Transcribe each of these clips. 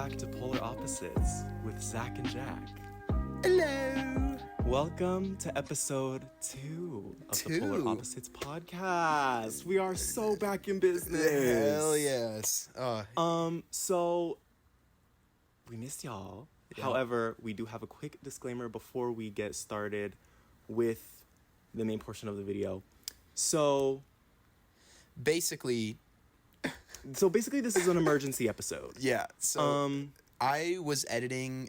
back to Polar Opposites with Zach and Jack. Hello. Welcome to episode 2 of the Polar Opposites podcast. We are so back in business. Hell yes. So we missed y'all. Yeah. However, we do have a quick disclaimer before we get started with the main portion of the video. So basically, this is an emergency episode. Yeah. So I was editing.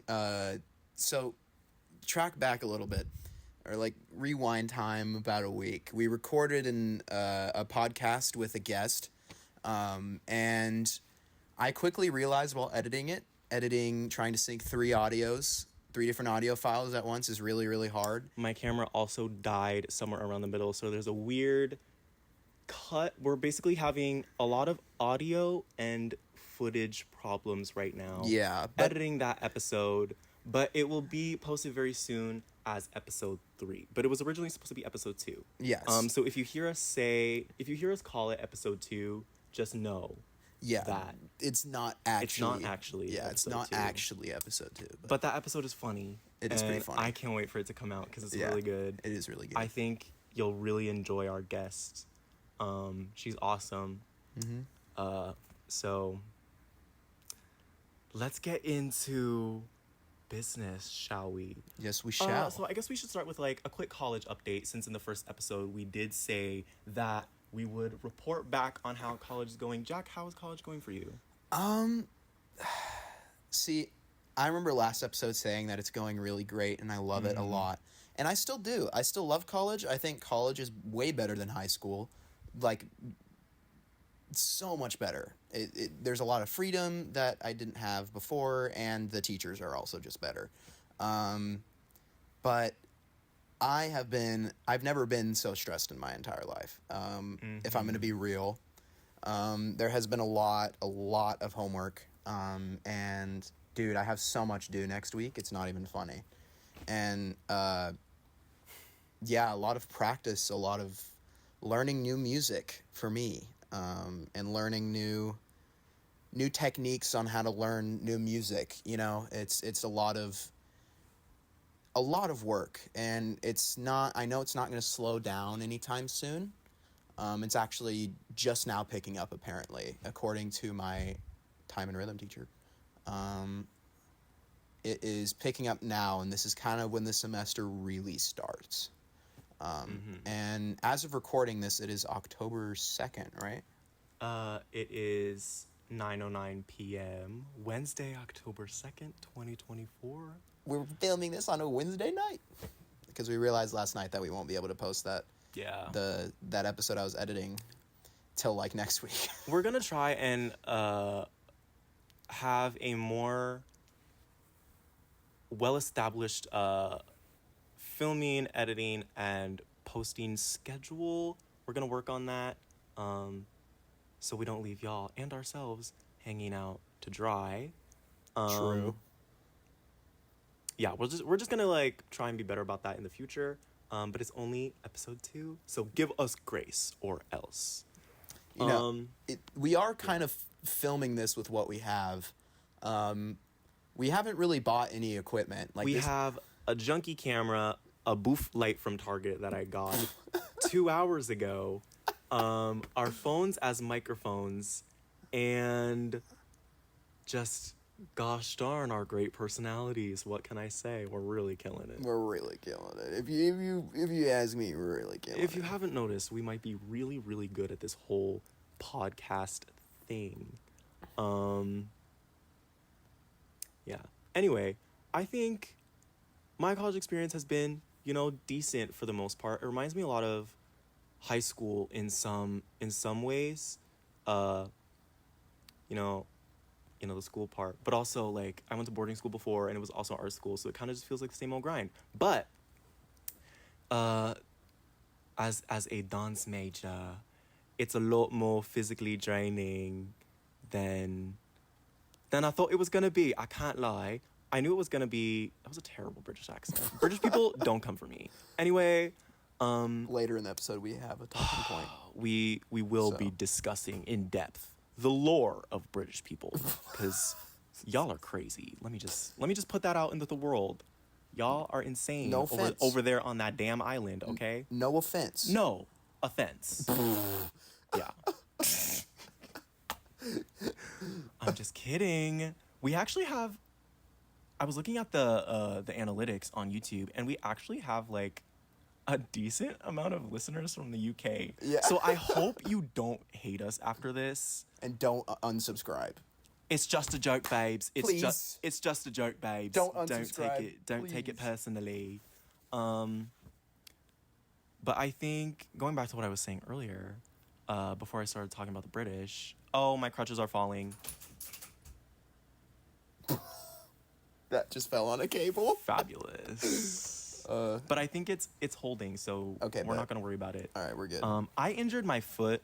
So track back a little bit, or like rewind time about a week. We recorded a podcast with a guest, and I quickly realized while editing, trying to sync three different audio files at once is really, really hard. My camera also died somewhere around the middle, so there's a weird cut. We're basically having a lot of audio and footage problems right now. Yeah. Editing that episode, but it will be posted very soon as episode 3. But it was originally supposed to be episode 2. Yes. So if you hear us call it episode 2, just know that it's not actually it's not actually episode 2. But that episode is funny. It is pretty funny. I can't wait for it to come out because it's really good. It is really good. I think you'll really enjoy our guest. She's awesome. Mm-hmm. So let's get into business, shall we? Yes, we shall. So I guess we should start with like a quick college update, since in the first episode we did say that we would report back on how college is going. Jack, how is college going for you? See, I remember last episode saying that it's going really great and I love it a lot. And I still do. I still love college. I think college is way better than high school. Like, so much better. There's a lot of freedom that I didn't have before, and the teachers are also just better. But I've never been so stressed in my entire life. If I'm going to be real, there has been a lot of homework. And dude, I have so much due next week. It's not even funny. And, a lot of practice, a lot of learning new music for me, and learning new techniques on how to learn new music. You know, it's a lot of work, and I know it's not going to slow down anytime soon. It's actually just now picking up, apparently, according to my time and rhythm teacher. It is picking up now, and this is kind of when the semester really starts. And as of recording this, it is October 2nd, right? It is 9:09 p.m. Wednesday, October 2nd, 2024. We're filming this on a Wednesday night because we realized last night that we won't be able to post that. Yeah. That episode I was editing till like next week. We're gonna try and have a more well-established filming, editing, and posting schedule. We're gonna work on that, so we don't leave y'all and ourselves hanging out to dry. True. Yeah, we're just gonna like try and be better about that in the future. But it's only episode 2, so give us grace or else. You know, we are kind of filming this with what we have. We haven't really bought any equipment. Like, we have a junky camera, a booth light from Target that I got 2 hours ago, our phones as microphones, and just gosh darn our great personalities. What can I say? We're really killing it. We're really killing it. If you ask me, we're really killing it. If you haven't noticed, we might be really, really good at this whole podcast thing. Yeah. Anyway, I think my college experience has been, decent for the most part. It reminds me a lot of high school in some ways. The school part, but also like I went to boarding school before, and it was also art school, so it kind of just feels like the same old grind. But as a dance major, it's a lot more physically draining than I thought it was gonna be. I can't lie. I knew it was gonna be. That was a terrible British accent. British people, don't come for me. Anyway, later in the episode we have a talking point. We will be discussing in depth the lore of British people, because Y'all are crazy. Let me just put that out into the world. Y'all are insane No offense. over there on that damn island, okay? No offense. No offense. Yeah. I'm just kidding. We actually have, I was looking at the analytics on YouTube, and we actually have like a decent amount of listeners from the UK. Yeah. So I hope you don't hate us after this. And don't unsubscribe. It's just a joke, babes. Please. It's just a joke, babes. Don't unsubscribe. Don't take it Please. personally. But I think going back to what I was saying earlier, before I started talking about the British. Oh, my crutches are falling. That just fell on a cable. Fabulous. But I think it's holding, so Okay, we're bet. not gonna worry about it. All right, we're good. I injured my foot.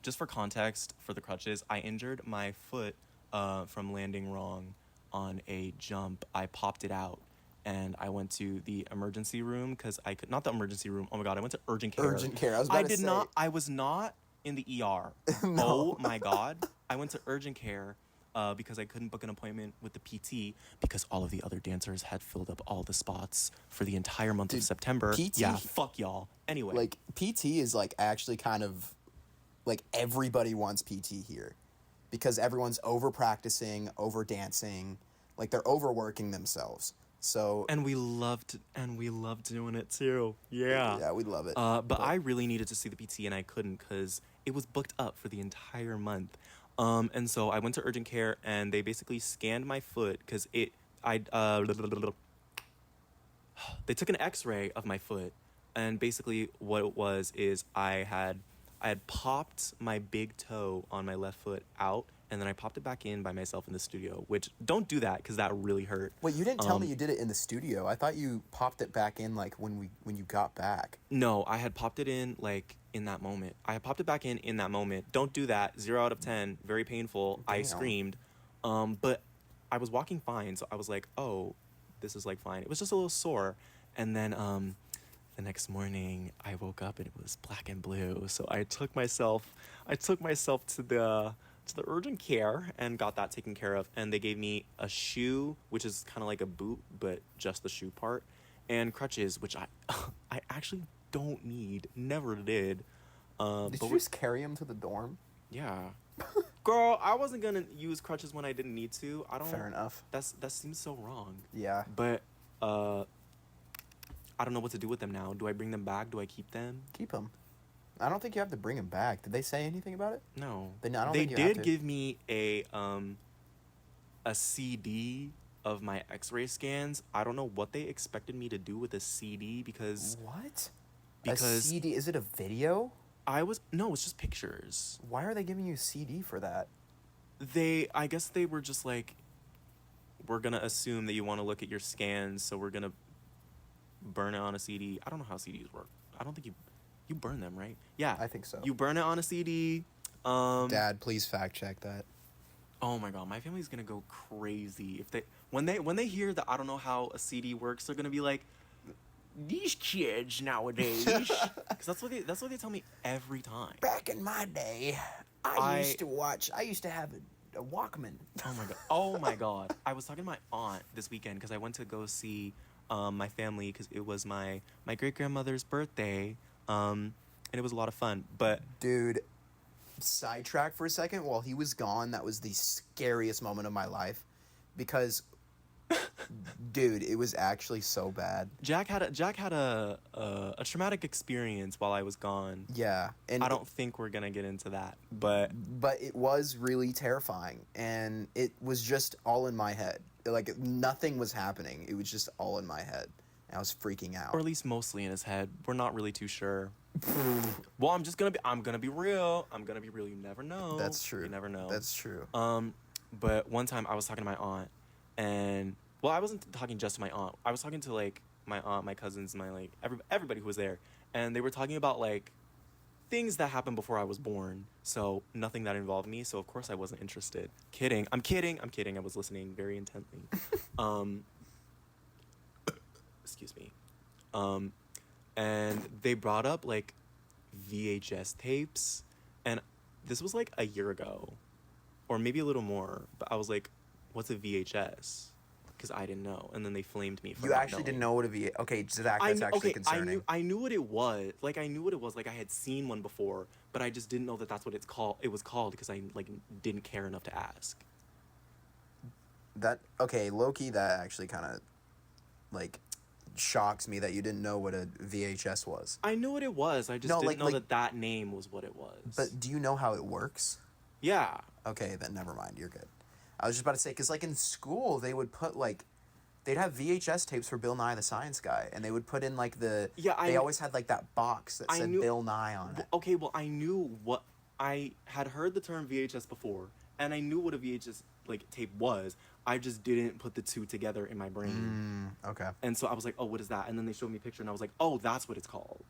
Just for context, for the crutches, I injured my foot from landing wrong on a jump. I popped it out, and I went to the emergency room because I could not the emergency room. Oh my god, I went to urgent care. Urgent care. I was about to say. I was not in the ER. No. Oh my god, I went to urgent care. Because I couldn't book an appointment with the PT because all of the other dancers had filled up all the spots for the entire month of September. PT Yeah, fuck y'all. Anyway. Like, PT is, like, actually kind of, like, everybody wants PT here. Because everyone's over-practicing, over-dancing. Like, they're overworking themselves. So... And we loved doing it, too. Yeah. Yeah, we love it. But I really needed to see the PT, and I couldn't because it was booked up for the entire month. And so I went to urgent care, and they basically scanned my foot because they took an X-ray of my foot, and basically what it was is I had popped my big toe on my left foot out, and then I popped it back in by myself in the studio. Which don't do that because that really hurt. Wait, you didn't tell me you did it in the studio. I thought you popped it back in like when you got back. No, I had popped it in like in that moment. I had popped it back in that moment. Don't do that. 0 out of 10. Very painful. I Damn. screamed. But I was walking fine, so I was like, oh, this is like fine. It was just a little sore. And then the next morning I woke up and it was black and blue. So I took myself to the urgent care and got that taken care of. And they gave me a shoe, which is kind of like a boot, but just the shoe part, and crutches, which I actually don't need, never did. Did you just carry him to the dorm? Yeah. Girl, I wasn't gonna use crutches when I didn't need to. I don't. Fair enough. That seems so wrong. Yeah. But I don't know what to do with them now. Do I bring them back? Do I keep them? Keep him. I don't think you have to bring him back. Did they say anything about it? No. I don't They think you have did to. give me a CD of my X-ray scans. I don't know what they expected me to do with a CD because What? because a CD? Is it a video? no, it's just pictures. Why are they giving you a CD for that? I guess they were just like, we're gonna assume that you want to look at your scans, so we're gonna burn it on a CD. I don't know how CDs work. I don't think you burn them, right? Yeah, I think so. You burn it on a CD. Dad, please fact check that. Oh my god, my family's gonna go crazy if when they hear that I don't know how a CD works. They're gonna be like, these kids nowadays, because that's what they tell me every time. Back in my day, I used to have a Walkman. Oh my god. I was talking to my aunt this weekend because I went to go see my family because it was my great grandmother's birthday, and it was a lot of fun. But Dude, sidetrack for a second. While he was gone, that was the scariest moment of my life, because dude, it was actually so bad. Jack had a traumatic experience while I was gone. Yeah, and I don't think we're gonna get into that, but it was really terrifying, and it was just all in my head. Like, nothing was happening. It was just all in my head. And I was freaking out. or at least mostly in his head. We're not really too sure. Well, I'm gonna be real. You never know. That's true. You never know. That's true. But one time I was talking to my aunt, and well, I wasn't talking just to my aunt. I was talking to like my aunt, my cousins, my like everybody who was there, and they were talking about like things that happened before I was born. So nothing that involved me. So of course I wasn't interested. I'm kidding. I was listening very intently. Excuse me. And they brought up like VHS tapes, and this was like a year ago, or maybe a little more. But I was like, what's a VHS? Because I didn't know, and then they flamed me for You not actually didn't knowing. know what a V. Okay, Zach, that's actually concerning. I knew what it was. Like, I knew what it was. Like, I had seen one before, but I just didn't know that that's what it was called, because I, like, didn't care enough to ask. That okay, low-key, that actually kind of like shocks me that you didn't know what a VHS was. I knew what it was. I just didn't know that name was what it was. But do you know how it works? Yeah. Okay, then never mind. You're good. I was just about to say, because, like, in school, they would put, like, they'd have VHS tapes for Bill Nye the Science Guy, and they would put in, like, they always had, like, that box that said Bill Nye on it. Okay, well, I knew what, I had heard the term VHS before, and I knew what a VHS, like, tape was. I just didn't put the two together in my brain. Okay. And so I was like, oh, what is that? And then they showed me a picture, and I was like, oh, that's what it's called.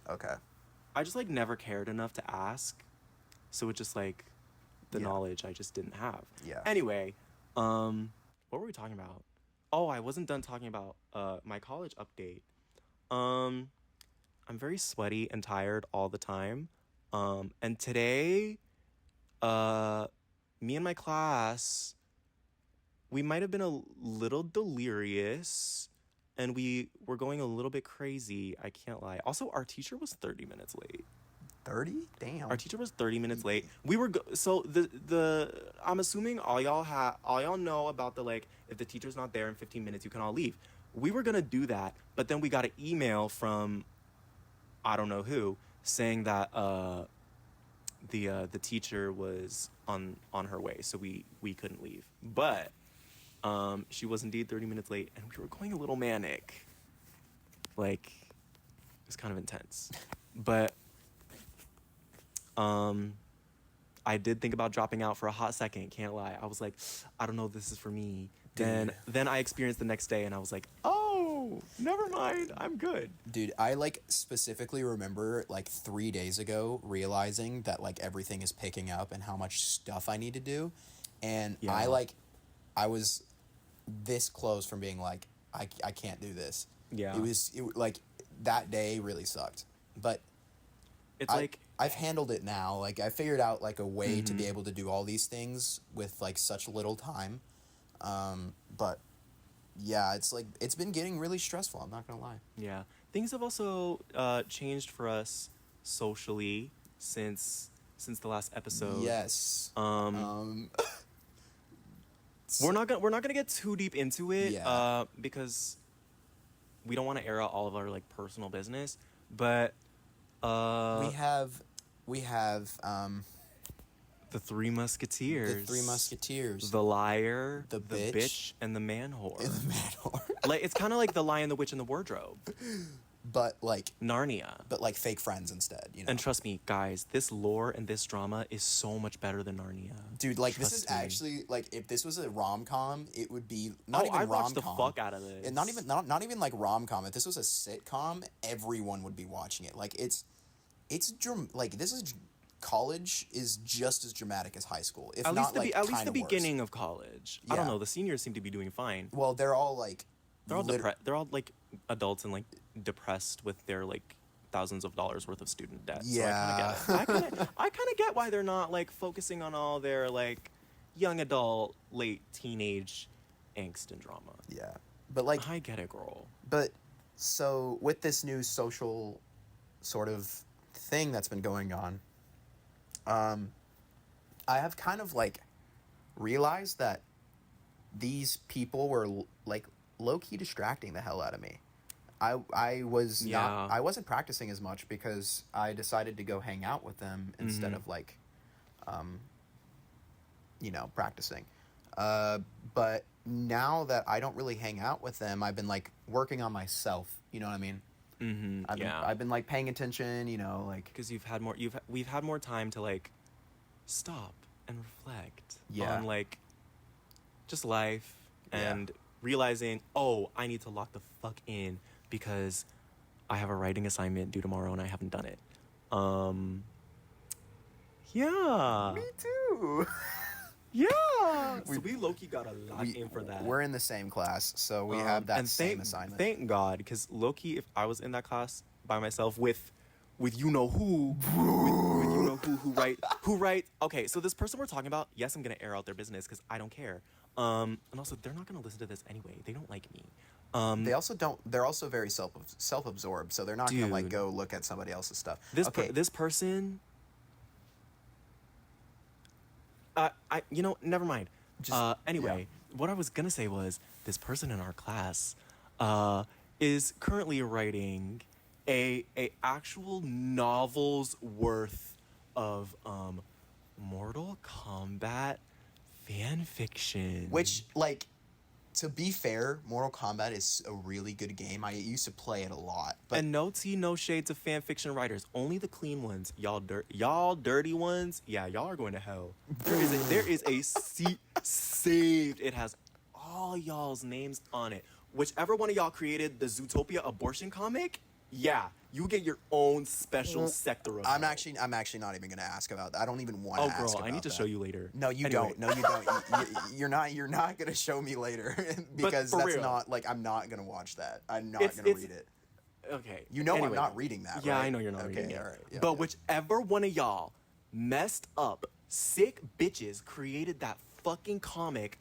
Okay. I just, like, never cared enough to ask, so it just, like... the knowledge I just didn't have. Yeah. Anyway, what were we talking about? Oh, I wasn't done talking about my college update. I'm very sweaty and tired all the time. And today, me and my class, we might have been a little delirious, and we were going a little bit crazy. I can't lie. Also, our teacher was 30 minutes late. 30? Damn. Our teacher was 30 minutes late. We were so I'm assuming all y'all know about the, like, if the teacher's not there in 15 minutes, you can all leave. We were gonna do that, but then we got an email from I don't know who saying that the teacher was on her way, so we couldn't leave. But she was indeed 30 minutes late, and we were going a little manic. Like, it was kind of intense. But I did think about dropping out for a hot second, can't lie. I was like, I don't know if this is for me. Dude. Then I experienced the next day, and I was like, oh, never mind, I'm good. Dude, I, like, specifically remember, like, 3 days ago realizing that, like, everything is picking up and how much stuff I need to do. And Yeah. I was this close from being like, I can't do this. Yeah. Like, that day really sucked. But It's I've handled it now. Like, I figured out, like, a way to be able to do all these things with, like, such little time. But yeah, it's like, it's been getting really stressful, I'm not gonna lie. Yeah. Things have also changed for us socially since the last episode. Yes. We're not gonna get too deep into it, Yeah. because we don't want to air out all of our, like, personal business, but we have the Three Musketeers. the Three Musketeers. The Liar, The Bitch, Bitch, and the Man Whore. and the Man Whore. Like, it's kind of like The Lion, the Witch, and the Wardrobe. But, like, Narnia. fake friends instead, you know? And trust me, guys, this lore and this drama is so much better than Narnia. Dude, like, this is Trust me. actually, like, if this was a rom-com, it would be not even I'd watch rom-com. the fuck out of this. And not even like rom-com. If this was a sitcom, everyone would be watching it. Like, like, this is college is just as dramatic as high school. If At not, least like, the worse. beginning of college. I don't Yeah. know. The seniors seem to be doing fine. Well, they're all like They're all like adults and, like, depressed with their, like, thousands of dollars worth of student debt. Yeah. So I kind of get why they're not, like, focusing on all their, like, young adult, late teenage angst and drama. Yeah. But, like, I get it, girl. but so with this new social sort of thing that's been going on, I have kind of, like, realized that these people were, like, low-key distracting the hell out of me. I wasn't practicing as much because I decided to go hang out with them instead of, like, practicing. But now that I don't really hang out with them, I've been, like, working on myself. You know what I mean? Mm-hmm. I've been like paying attention. You know, like, because we've had more time to, like, stop and reflect Yeah. on, like, just life and realizing, oh, I need to lock the fuck in because I have a writing assignment due tomorrow and I haven't done it. Yeah. Me too. Yeah. So we low-key got a lot in for that. We're in the same class, so we have that and same assignment. Thank God, because low-key, if I was in that class by myself with with you know who, with you know who write. Okay, so this person we're talking about, yes, I'm gonna air out their business because I don't care. And also they're not gonna listen to this anyway. They don't like me. They also don't. They're also very self-absorbed, so they're not gonna like go look at somebody else's stuff. This person. Never mind. Anyway, what I was gonna say was this person in our class, is currently writing a actual novel's worth of Mortal Kombat fan fiction. Which, like, to be fair, Mortal Kombat is a really good game. I used to play it a lot. But and no tea, no shades of fan fiction writers. Only the clean ones. Y'all dirty ones. Yeah, y'all are going to hell. There is a seat saved. It has all y'all's names on it. Whichever one of y'all created the Zootopia abortion comic, yeah, you get your own special sector of I'm actually not even gonna ask about that. I don't even want to ask about that. I need to show you later. No, you don't. No, you don't. You're not gonna show me later because that's real. Not like I'm not gonna watch that. I'm not gonna read it. Okay. You know I'm not reading that, right? Yeah, I know you're not reading it. All right. Yeah, but whichever one of y'all messed up, sick bitches created that fucking comic,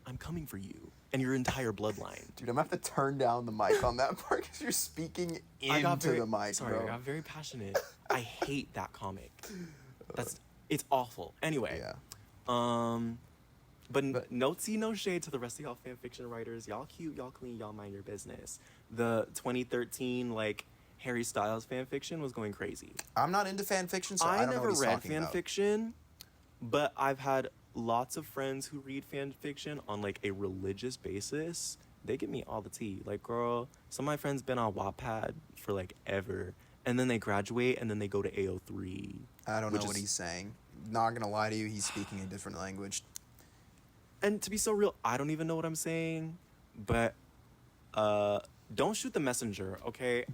I'm coming for you and your entire bloodline. Dude, I'm gonna have to turn down the mic on that part because you're speaking into the mic, sorry, bro. I got very passionate. I hate that comic. It's awful. Anyway. Yeah. But no tea, no shade to the rest of y'all fan fiction writers. Y'all cute, y'all clean, y'all mind your business. The 2013 Harry Styles fan fiction was going crazy. I'm not into fan fiction, so I don't know what he's never read talking fan about. fiction, but I've had lots of friends who read fan fiction on a religious basis. They give me all the tea. Girl, some of my friends been on Wattpad for ever, and then they graduate and then they go to AO3. I don't know what he's saying. Not gonna lie to you, he's speaking a different language. And to be so real, I don't even know what I'm saying, but don't shoot the messenger, okay?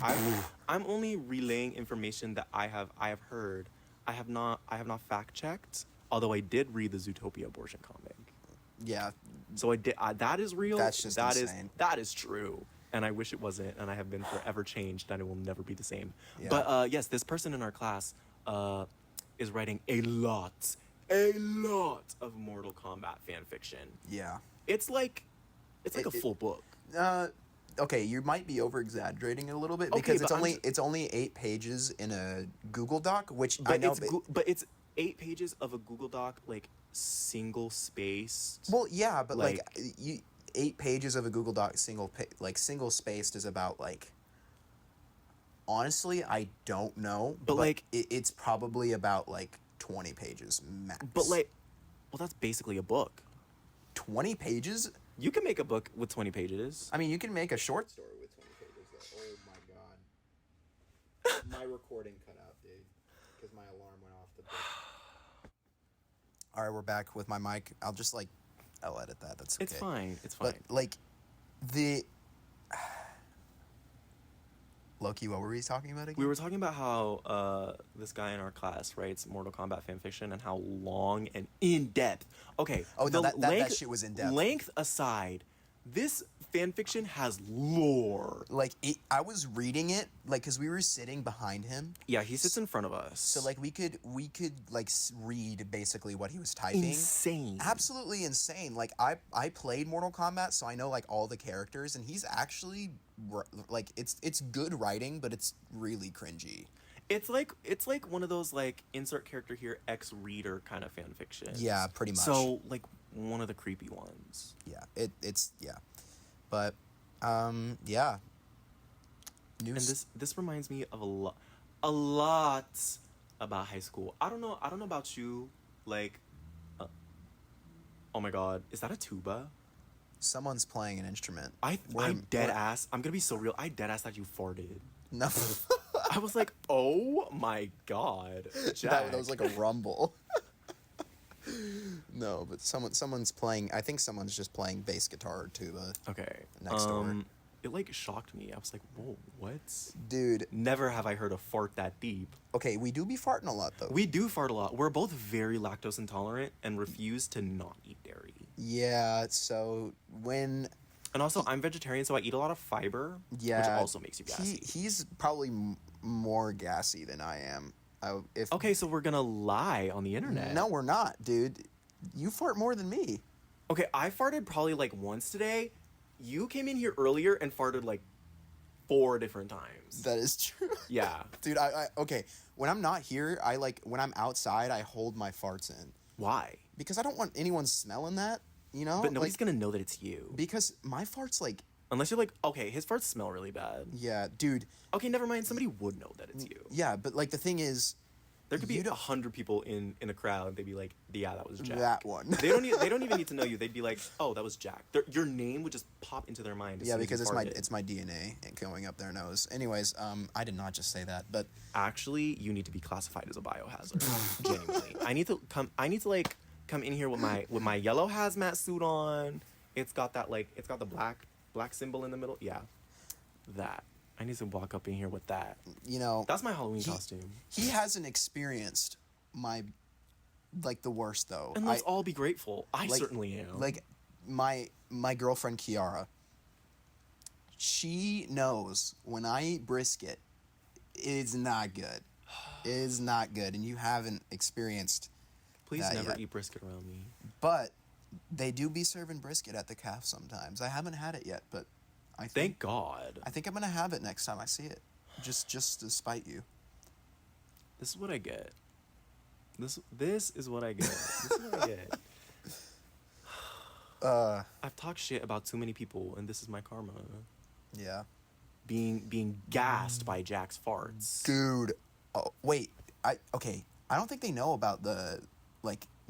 I'm only relaying information that I have heard. I have not fact checked. Although I did read the Zootopia abortion comic. Yeah. So I did. That is real. That's just insane. That is true. And I wish it wasn't. And I have been forever changed. And it will never be the same. Yeah. But yes, this person in our class is writing a lot of Mortal Kombat fan fiction. Yeah. It's like a full book. Okay, you might be over exaggerating a little bit because it's only 8 pages in a Google Doc, which I know. But it's 8 pages of a Google Doc, single spaced. Well, yeah, but 8 pages of a Google Doc single spaced is about honestly, I don't know, but it's probably about 20 pages max. But that's basically a book. 20 pages? You can make a book with 20 pages. I mean, you can make a short story with 20 pages. Oh my god. My recording cut out, dude, because my alarm went off the book. All right, we're back with my mic. I'll just I'll edit that. That's okay. It's fine. It's fine. But Loki, what were we talking about again? We were talking about how this guy in our class writes Mortal Kombat fanfiction and how long and in depth. Okay. Oh no, that shit was in depth. Length aside, this fanfiction has lore. I was reading it because we were sitting behind him. Yeah, he sits in front of us. So we could read basically what he was typing. Insane. Absolutely insane. I played Mortal Kombat, so I know all the characters, and he's actually it's good writing, but it's really cringy. It's like one of those insert character here X reader kind of fan fiction. Yeah, pretty much. So one of the creepy ones. Yeah, it's but yeah. News. And this reminds me of a lot about high school. I don't know about you. Oh my god, is that a tuba? Someone's playing an instrument. I'm gonna be so real. I dead ass that you farted. No. I was like, oh my god, Jack. That was like a rumble. No, but someone's playing. I think someone's just playing bass guitar or tuba. Okay. Next door. It shocked me. I was like, whoa, what? Dude. Never have I heard a fart that deep. Okay, we do be farting a lot though. We do fart a lot. We're both very lactose intolerant and refuse to not eat dairy. Yeah, so when... And also, I'm vegetarian, so I eat a lot of fiber, which also makes you gassy. He's probably more gassy than I am. If Okay, so we're gonna lie on the internet. No, we're not, dude. You fart more than me. Okay, I farted probably like once today. You came in here earlier and farted like 4 different times. That is true. Yeah. Dude, okay. When I'm not here, when I'm outside, I hold my farts in. Why? Because I don't want anyone smelling that, you know? But nobody's gonna know that it's you. Because my farts, like... Unless you're like, okay, his farts smell really bad. Yeah, dude. Okay, never mind. Somebody would know that it's you. Yeah, but, like, the thing is... There could be 100 people in a crowd. They'd be like, yeah, that was Jack. That one. They don't even need to know you. They'd be like, oh, that was Jack. Your name would just pop into their mind. Yeah, because it's my DNA going up their nose. Anyways, I did not just say that, but... Actually, you need to be classified as a biohazard. Genuinely. I need to come in here with my yellow hazmat suit on. It's got the black symbol in the middle. Yeah. That. I need to walk up in here with that. You know... That's my Halloween costume. He hasn't experienced the worst, though. And let's all be grateful. I certainly am. Like, my girlfriend, Kiara, she knows when I eat brisket, it's not good. It is not good, and you haven't experienced Please that never yet. eat brisket around me. But they do be serving brisket at the calf sometimes. I haven't had it yet, but Thank God. I think I'm gonna have it next time I see it, just to spite you. This is what I get. This is what I get. This is what I get. I've talked shit about too many people, and this is my karma. Yeah. Being gassed by Jack's farts. Dude. Oh, wait. I don't think they know about the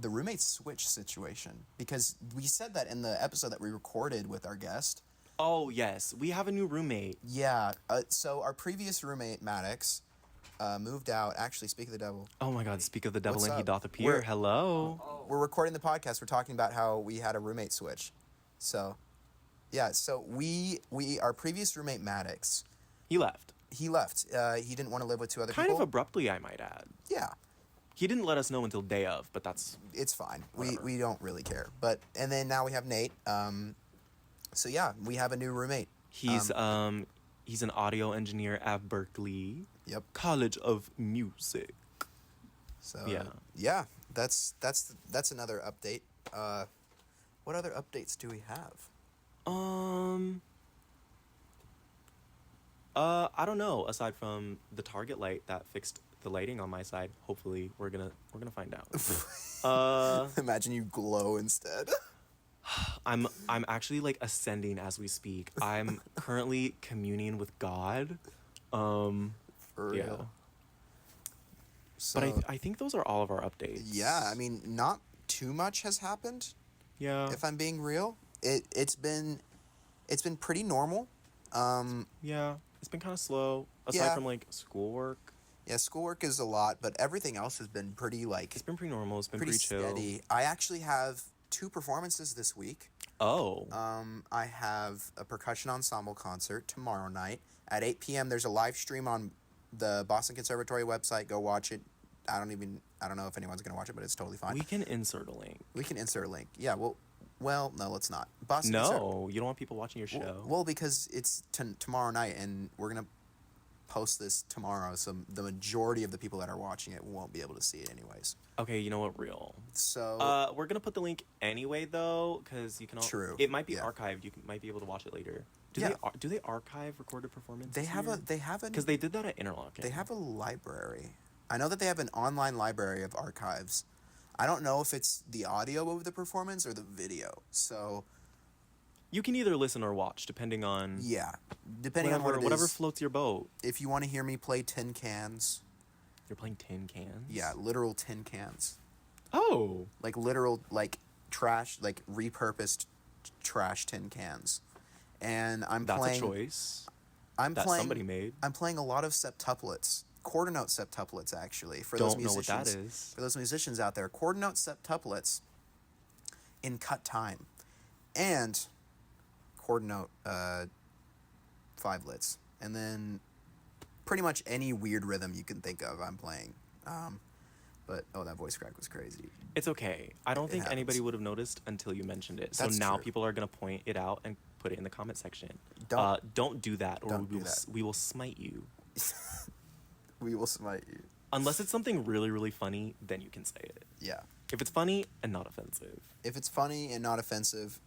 roommate switch situation, because we said that in the episode that we recorded with our guest. Oh, yes. We have a new roommate. Yeah. So our previous roommate, Maddox, moved out. Actually, speak of the devil. Oh my God, speak of the devil What's and he up? doth appear. Hello. We're recording the podcast. We're talking about how we had a roommate switch. So, yeah. So our previous roommate, Maddox. He left. He left. He didn't want to live with 2 other people. Kind of abruptly, I might add. Yeah. He didn't let us know until day of, but that's... It's fine. Whatever. We don't really care. And then now we have Nate. So yeah, we have a new roommate. He's an audio engineer at Berkeley. Yep. College of Music. So yeah. That's another update. What other updates do we have? I don't know. Aside from the Target light that fixed the lighting on my side, hopefully we're gonna find out. Imagine you glow instead. I'm actually like ascending as we speak. I'm currently communing with God. For real. Yeah. So, But I think those are all of our updates. Yeah, I mean, not too much has happened. Yeah. If I'm being real, it's been pretty normal. Yeah, it's been kind of slow aside from like schoolwork. Yeah, schoolwork is a lot, but everything else has been pretty It's been pretty normal. It's been pretty pretty chill. steady. I actually have 2 performances this week. Oh. I have a percussion ensemble concert tomorrow night at 8 p.m. There's a live stream on the Boston Conservatory website. Go watch it. I don't know if anyone's gonna watch it, but it's totally fine. We can insert a link. We can insert a link. Yeah. Well, no, let's not. No, you don't want people watching your show. Well, because it's tomorrow night, and we're gonna post this tomorrow, so the majority of the people that are watching it won't be able to see it anyways. Okay, you know what? Real. So. We're gonna put the link anyway, though, because you can. True. It might be Yeah. archived. You might be able to watch it later. Do they archive recorded performances? They have because they did that at Interlochen. They have a library. I know that they have an online library of archives. I don't know if it's the audio of the performance or the video. So you can either listen or watch, depending on depending on what it is. Whatever floats your boat. If you want to hear me play tin cans. You're playing tin cans? Yeah, literal tin cans. Oh. Like literal trash, repurposed trash tin cans. And That's a choice. Somebody made. I'm playing a lot of septuplets. Quarter note septuplets, actually, for Don't those musicians. know what that is. For those musicians out there, quarter note septuplets in cut time, and quarter note 5-lits, and then pretty much any weird rhythm you can think of, I'm playing. But that voice crack was crazy. It's okay. I don't think happens. anybody would have noticed until you mentioned it. So That's now true. people are gonna point it out and put it in the comment section. Don't do that, or don't we do that. we will smite you. We will smite you. Unless it's something really, really funny, then you can say it. Yeah. If it's funny and not offensive. If it's funny and not offensive,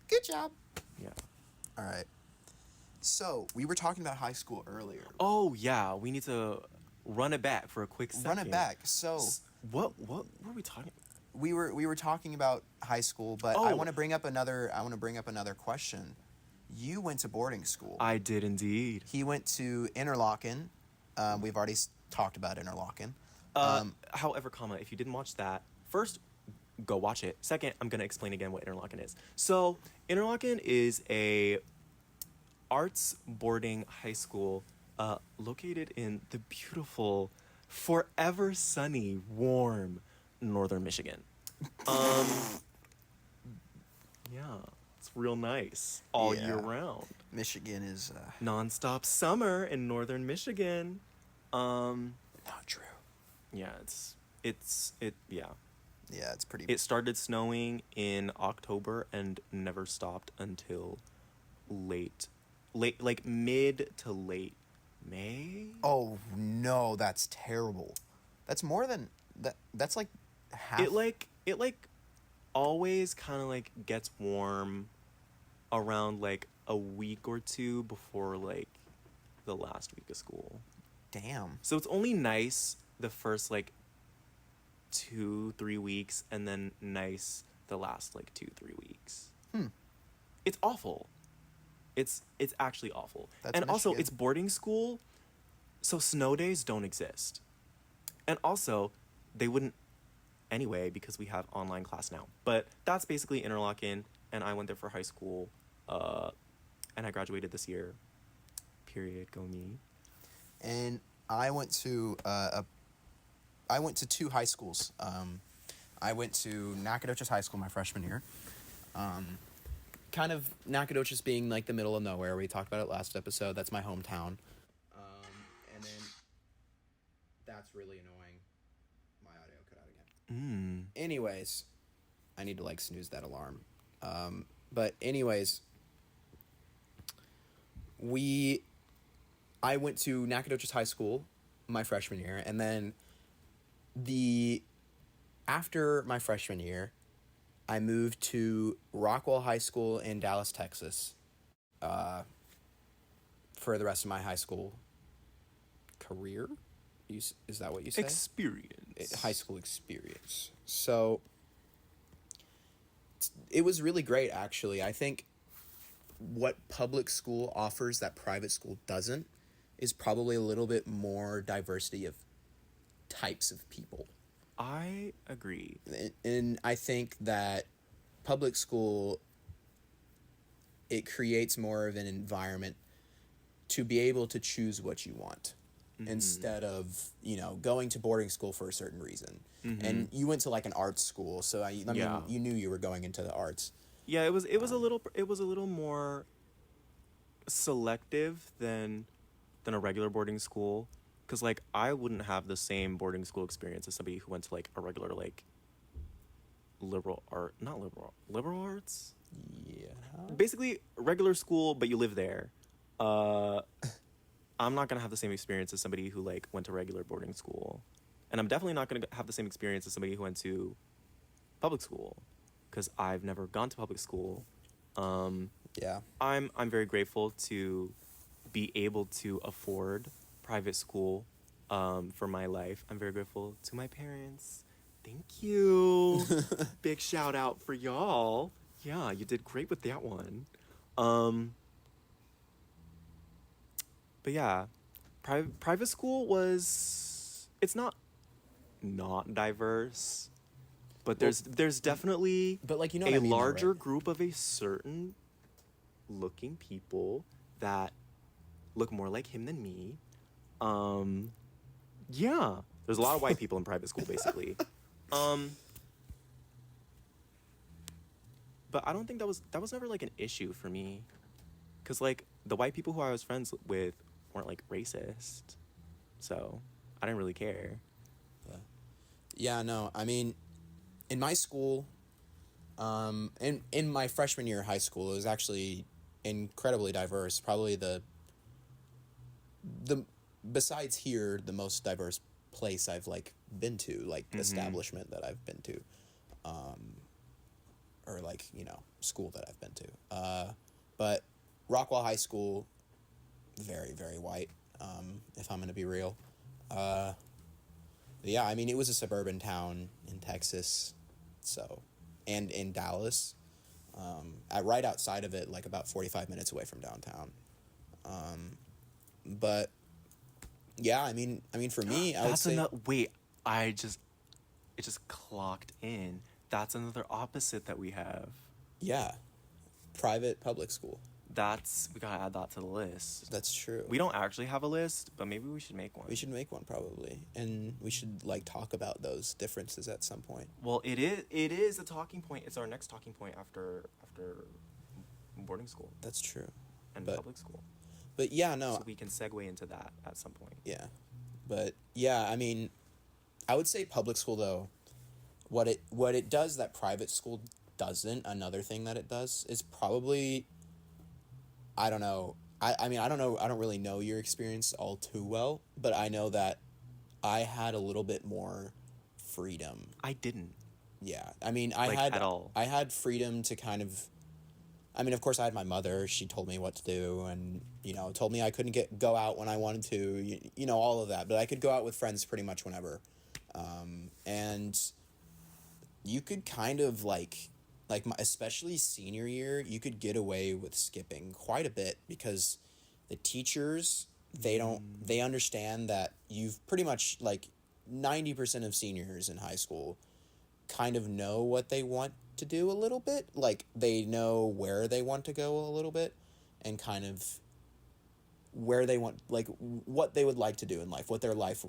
good job. Yeah. All right. So, we were talking about high school earlier. Oh, yeah. We need to run it back for a quick second. Run it back. So, What were we talking about? we were talking about high school, but I want to bring up another question. You went to boarding school. I did indeed. He went to Interlochen. We've already talked about Interlochen. However, if you didn't watch that, first, go watch it. Second, I'm going to explain again what Interlochen is. So, Interlochen is a arts boarding high school located in the beautiful, forever sunny, warm northern Michigan. Yeah, it's real nice all year round. Michigan is Non-stop summer in northern Michigan. not true. Yeah, yeah. Yeah, it's pretty. It started snowing in October and never stopped until late, like mid to late May. Oh no, that's terrible. That's more than that. That's like half. It always kind of like gets warm around like a week or two before like the last week of school. Damn. So it's only nice the first like 2-3 weeks, and then nice the last like 2-3 weeks. It's awful. It's actually awful. That's and also Michigan. it's boarding school, so snow days don't exist. And also they wouldn't anyway because we have online class now. But that's basically Interlochen, and I went there for high school, and I graduated this year. Period. Go me. And I went to two high schools. I went to Nacogdoches High School my freshman year. Kind of Nacogdoches being like the middle of nowhere. We talked about it last episode. That's my hometown. And then that's really annoying. My audio cut out again. Anyways, I need to like snooze that alarm. But anyways, I went to Nacogdoches High School my freshman year, and then after my freshman year, I moved to Rockwell High School in Dallas, Texas, for the rest of my high school career. Is that what you say? Experience. High school experience. So it was really great, actually. I think what public school offers that private school doesn't is probably a little bit more diversity of types of people. I agree. And I think that public school, it creates more of an environment to be able to choose what you want instead of, going to boarding school for a certain reason. And you went to like an arts school, so I mean, you knew you were going into the arts. Yeah, it was a little more selective than a regular boarding school, because like I wouldn't have the same boarding school experience as somebody who went to like a regular like liberal arts. Yeah. Basically regular school, but you live there. I'm not gonna have the same experience as somebody who like went to regular boarding school, and I'm definitely not gonna have the same experience as somebody who went to public school, because I've never gone to public school. Yeah. I'm very grateful to be able to afford private school for my life. I'm very grateful to my parents. Thank you. Big shout out for y'all. Yeah, you did great with that one. But yeah, private school it's not diverse, but there's definitely But like, a larger group of a certain looking people that look more like him than me. Yeah, there's a lot of white people in private school, basically. But I don't think that was never like an issue for me, because like the white people who I was friends with weren't like racist, so I didn't really care. Yeah, no, I mean, in my school, in my freshman year of high school, it was actually incredibly diverse. Probably the besides here, the most diverse place I've like been to, like establishment that I've been to, or like, you know, school that I've been to. But Rockwall High School, very, very white, if I'm going to be real. Yeah, I mean, it was a suburban town in Texas, so, and in Dallas, right outside of it, like about 45 minutes away from downtown. But yeah, I mean, for me, I would say, Wait, it just clocked in. That's another opposite that we have. yeah, private public school. We gotta add that to the list. That's true. We don't actually have a list, but maybe we should make one. We should make one probably, and we should like talk about those differences at some point. Well, it is a talking point. It's our next talking point after boarding school. That's true. And public school. But yeah, no. So we can segue into that at some point. Yeah. But yeah, I mean, I would say public school though, what it does that private school doesn't, another thing that it does is probably, I don't know. I mean, I don't know. I don't really know your experience all too well, but I know that I had a little bit more freedom. I didn't. Yeah. I mean, at all. I had freedom to kind of, I mean, of course I had my mother. She told me what to do and, you know, told me I couldn't go out when I wanted to, you know, all of that, but I could go out with friends pretty much whenever. And you could kind of especially senior year, you could get away with skipping quite a bit because the teachers, they understand that you've pretty much like 90% of seniors in high school kind of know what they want to do a little bit. Like they know where they want to go a little bit and kind of where they want, like what they would like to do in life, what their life,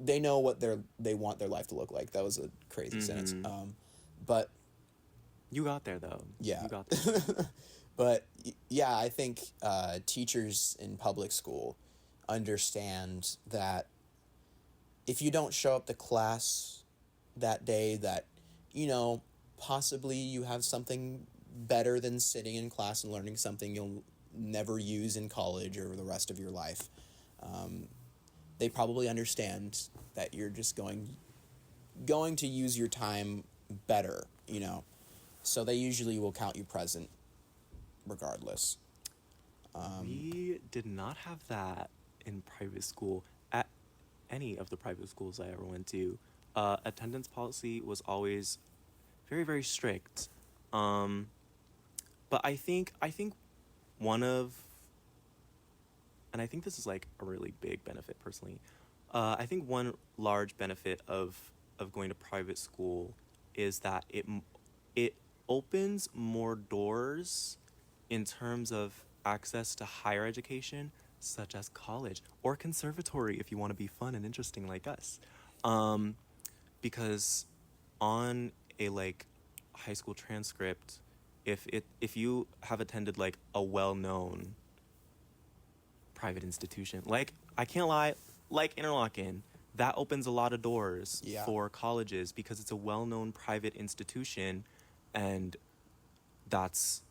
they know what they want their life to look like. That was a crazy sentence. But you got there though. Yeah. You got there. But yeah, I think teachers in public school understand that if you don't show up to class that day, that, you know, possibly you have something better than sitting in class and learning something you'll never use in college or the rest of your life. They probably understand that you're just going to use your time better, you know. So they usually will count you present regardless. We did not have that in private school at any of the private schools I ever went to. Attendance policy was always very, very strict. But I think one of, and I think this is like a really big benefit personally. I think one large benefit of going to private school is that it opens more doors in terms of access to higher education, such as college or conservatory if you want to be fun and interesting like us. Because on a like high school transcript, if you have attended like a well-known private institution, like I can't lie, like Interlochen, that opens a lot of doors for colleges because it's a well-known private institution, and that's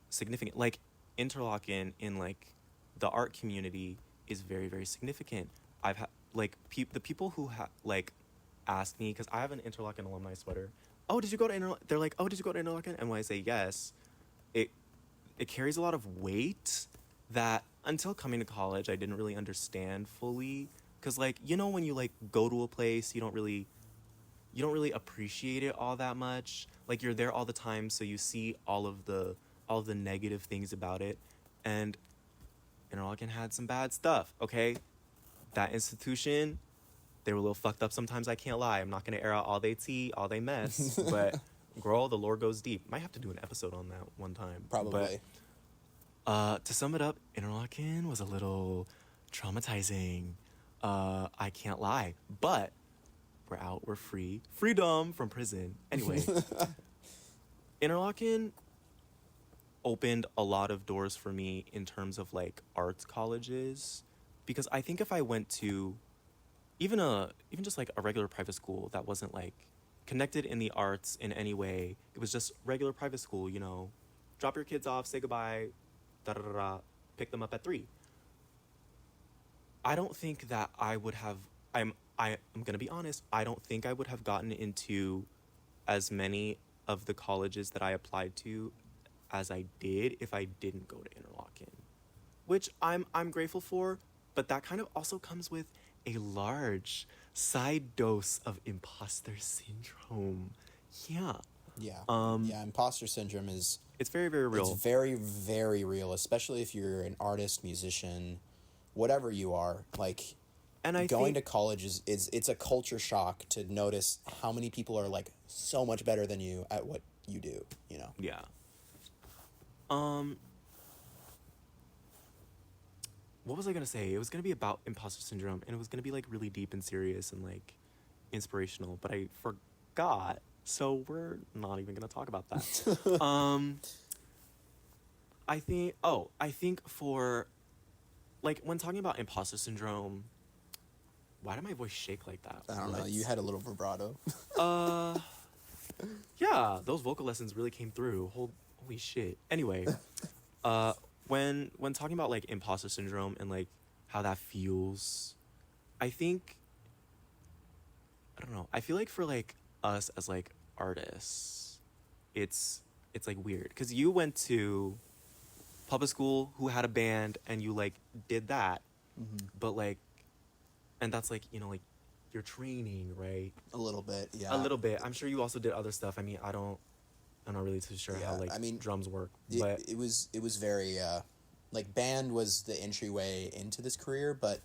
significant. Like Interlochen in like the art community is very, very significant. I've had like the people who like asked me, because I have an Interlochen alumni sweater. Oh, did you go to Interlochen? They're like, oh, did you go to Interlochen? And when I say yes, it carries a lot of weight that until coming to college I didn't really understand fully. Because like, you know, when you like go to a place, you don't really appreciate it all that much. Like you're there all the time, so you see all of the negative things about it. And Interlochen had some bad stuff, okay? That institution, they were a little fucked up sometimes, I can't lie. I'm not going to air out all they tea, all they mess. But, girl, the lore goes deep. Might have to do an episode on that one time. Probably. But, to sum it up, Interlochen was a little traumatizing. I can't lie. But, we're out, we're free. Freedom from prison. Anyway. Interlochen opened a lot of doors for me in terms of, like, arts colleges. Because I think if I went to even just like a regular private school that wasn't like connected in the arts in any way, it was just regular private school, you know, drop your kids off, say goodbye, pick them up at 3. I don't think that I would have. I'm gonna be honest. I don't think I would have gotten into as many of the colleges that I applied to as I did if I didn't go to Interlochen, which I'm grateful for. But that kind of also comes with a large side dose of imposter syndrome. Yeah. Yeah. Um, Yeah, imposter syndrome is it's very, very real. it's very, very real, especially if you're an artist, musician, whatever you are. Like, And I going think to college is it's a culture shock to notice how many people are like so much better than you at what you do, you know. yeah. Um, what was I gonna say? It was gonna be about imposter syndrome, and it was gonna be like really deep and serious and like inspirational, but I forgot. So we're not even gonna talk about that. I think for like when talking about imposter syndrome, why did my voice shake like that? I don't know, you had a little vibrato. Uh, yeah, those vocal lessons really came through. Holy shit. Anyway, when talking about like imposter syndrome and like how that feels, I think I don't know. I feel like for like us as like artists, it's like weird because you went to public school who had a band and you like did that, but like, and that's like like your training, right? A little bit, yeah. A little bit. I'm sure you also did other stuff. I mean, I'm not really too sure how Yeah, like I mean, drums work, it, but it was very like band was the entryway into this career, but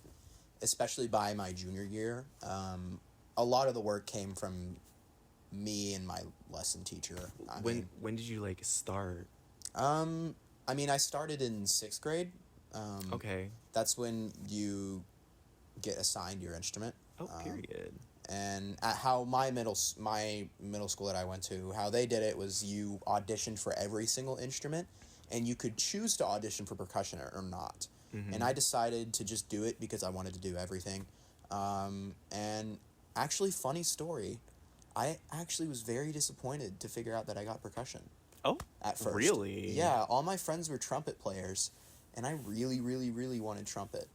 especially by my junior year, a lot of the work came from me and my lesson teacher. when did you like start? I mean, I started in 6th grade. Okay. That's when you get assigned your instrument. Oh, period. And at how my middle school that I went to, how they did it was you auditioned for every single instrument, and you could choose to audition for percussion or not. And I decided to just do it because I wanted to do everything. And actually, funny story, I actually was very disappointed to figure out that I got percussion Oh, at first. really? Yeah, all my friends were trumpet players, and I really, really, really wanted trumpet.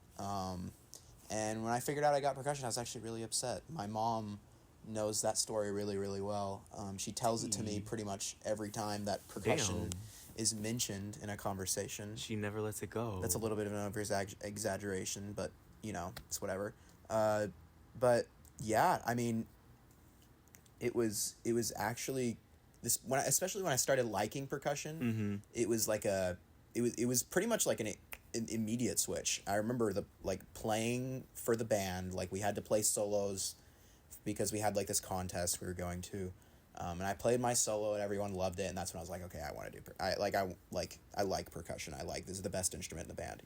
And when I figured out I got percussion, I was actually really upset. My mom knows that story really, really well. She tells it to me pretty much every time that percussion is mentioned in a conversation. She never lets it go. That's a little bit of an exaggeration, but, it's whatever. But, yeah, I mean, it was actually this especially when I started liking percussion. It was like it was pretty much like an immediate switch. I remember playing for the band. Like, we had to play solos because we had like this contest we were going to, and I played my solo and everyone loved it. And that's when I was like, okay, I want to do. I like percussion. This is the best instrument in the band,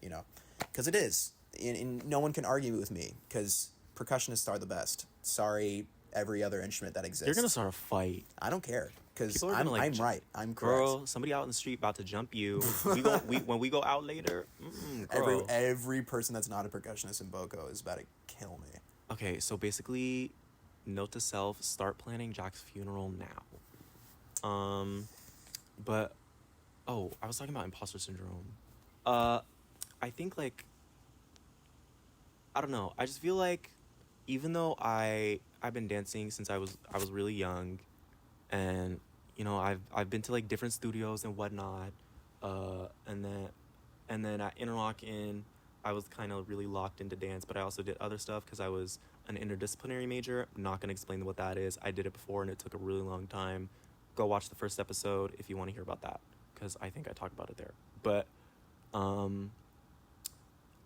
because it is, and no one can argue with me because percussionists are the best. Sorry, every other instrument that exists. You're gonna start a fight. I don't care because People are I'm gonna, like, right. I'm correct. Girl, somebody out in the street about to jump you. When we go out later, girl. Every person that's not a percussionist in Boco is about to kill me. Okay, so basically, note to self: start planning Jack's funeral now. But I was talking about imposter syndrome. I think like I don't know. I just feel like even though I've been dancing since I was really young, and I've been to like different studios and whatnot, and then at Interlochen I was kind of really locked into dance, but I also did other stuff because I was an interdisciplinary major. I'm not gonna explain what that is. I did it before and it took a really long time. Go watch the first episode if you want to hear about that, because I think I talked about it there. But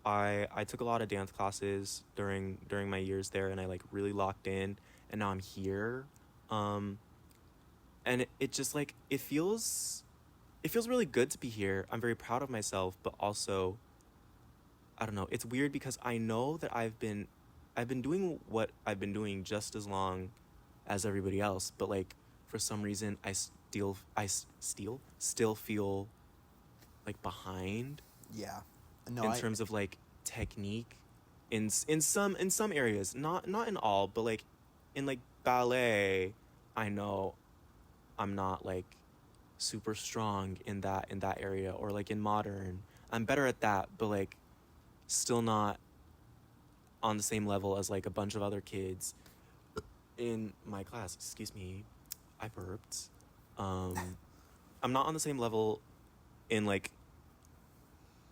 I took a lot of dance classes during my years there, and I like really locked in, and now I'm here. And it just like it feels really good to be here. I'm very proud of myself, but also I don't know, it's weird because I know that I've been doing what I've been doing just as long as everybody else, but like for some reason I still feel like behind. Yeah. No, in terms of like technique in some areas, not in all, but like in like ballet, I know I'm not like super strong in that area, or like in modern I'm better at that, but like still not on the same level as like a bunch of other kids in my class. Excuse me, I burped. I'm not on the same level in like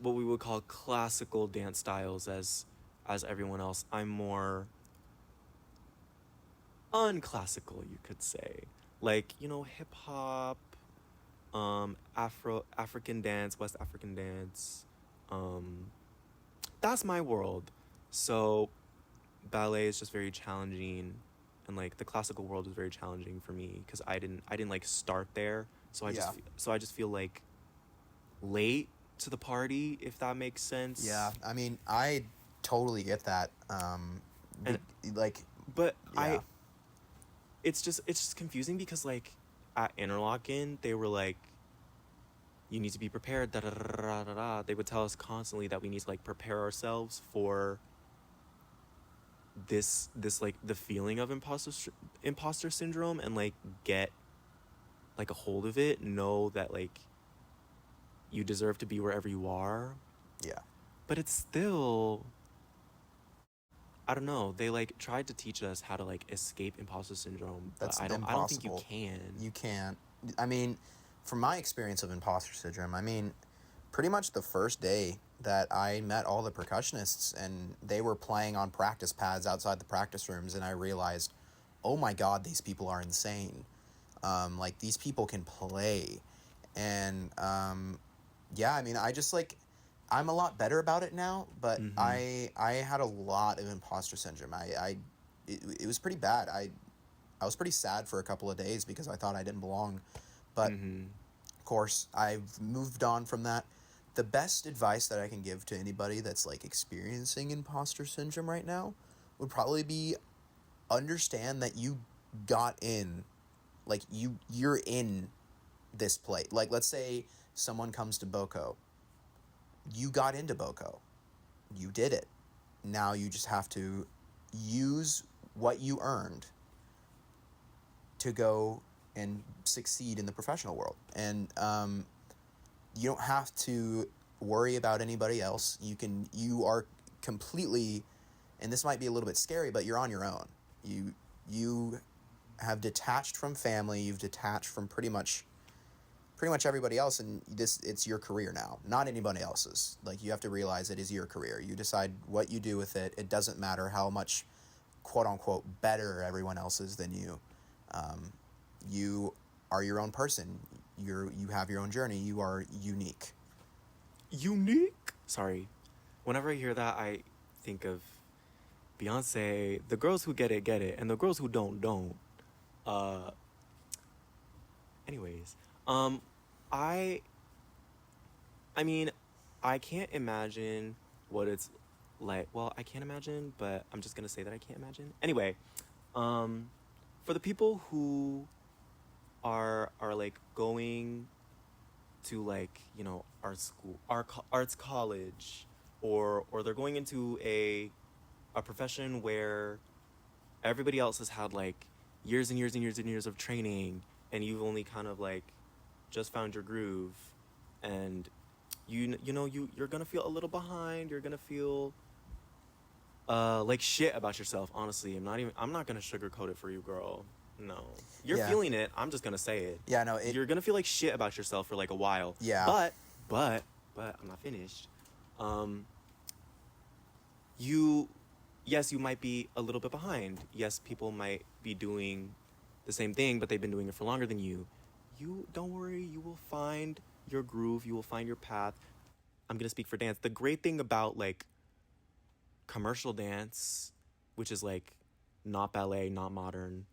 what we would call classical dance styles as everyone else. I'm more unclassical, you could say. Like, you know, hip hop, African dance, West African dance. That's my world. So ballet is just very challenging, and like the classical world is very challenging for me because I didn't like start there. So I just feel like late to the party, if that makes sense. Yeah, I mean, I totally get that. And Like, but yeah, it's just confusing because like at Interlochen they were like, you need to be prepared, da da da da da da. They would tell us constantly that we need to like prepare ourselves for this like the feeling of imposter syndrome, and like get like a hold of it, know that like you deserve to be wherever you are. yeah. But it's still, I don't know, they like tried to teach us how to like escape imposter syndrome, but That's I don't think you impossible. can. You can't. I mean, from my experience of imposter syndrome, I mean, pretty much the first day that I met all the percussionists and they were playing on practice pads outside the practice rooms, and I realized, oh my God, these people are insane. Like, these people can play. And yeah, I mean, I just like, I'm a lot better about it now, but Mm-hmm. I had a lot of imposter syndrome. It was pretty bad. I was pretty sad for a couple of days because I thought I didn't belong. But Mm-hmm. of course, I've moved on from that. The best advice that I can give to anybody that's like experiencing imposter syndrome right now would probably be understand that you got in, like you're in this play. Like, let's say someone comes to Boko. You got into Boko. You did it. Now you just have to use what you earned to go and succeed in the professional world. And you don't have to worry about anybody else. You are completely, and this might be a little bit scary, but you're on your own. You have detached from family. You've detached from pretty much everybody else, and it's your career now, not anybody else's. Like, you have to realize it is your career. You decide what you do with it. It doesn't matter how much quote unquote better everyone else is than you. You are your own person. You have your own journey. You are unique. Unique. Sorry. Whenever I hear that, I think of Beyonce. The girls who get it, and the girls who don't. Uh. Anyways, um, I. I mean, I can't imagine what it's like. Well, I can't imagine, but I'm just gonna say that I can't imagine. Anyway, um, for the people who are like going to like, you know, art school, arts college, or they're going into a profession where everybody else has had like years and years and years and years of training, and you've only kind of like just found your groove, and you're gonna feel a little behind. You're gonna feel like shit about yourself. Honestly, I'm not gonna sugarcoat it for you, girl. No, you're Yeah. feeling it. I'm just gonna say it. Yeah, no, You're gonna feel like shit about yourself for like a while. Yeah. But I'm not finished. Um, you, yes, you might be a little bit behind. Yes, people might be doing the same thing, but they've been doing it for longer than you. You don't worry. You will find your groove. You will find your path. I'm gonna speak for dance. The great thing about like commercial dance, which is like not ballet, not modern,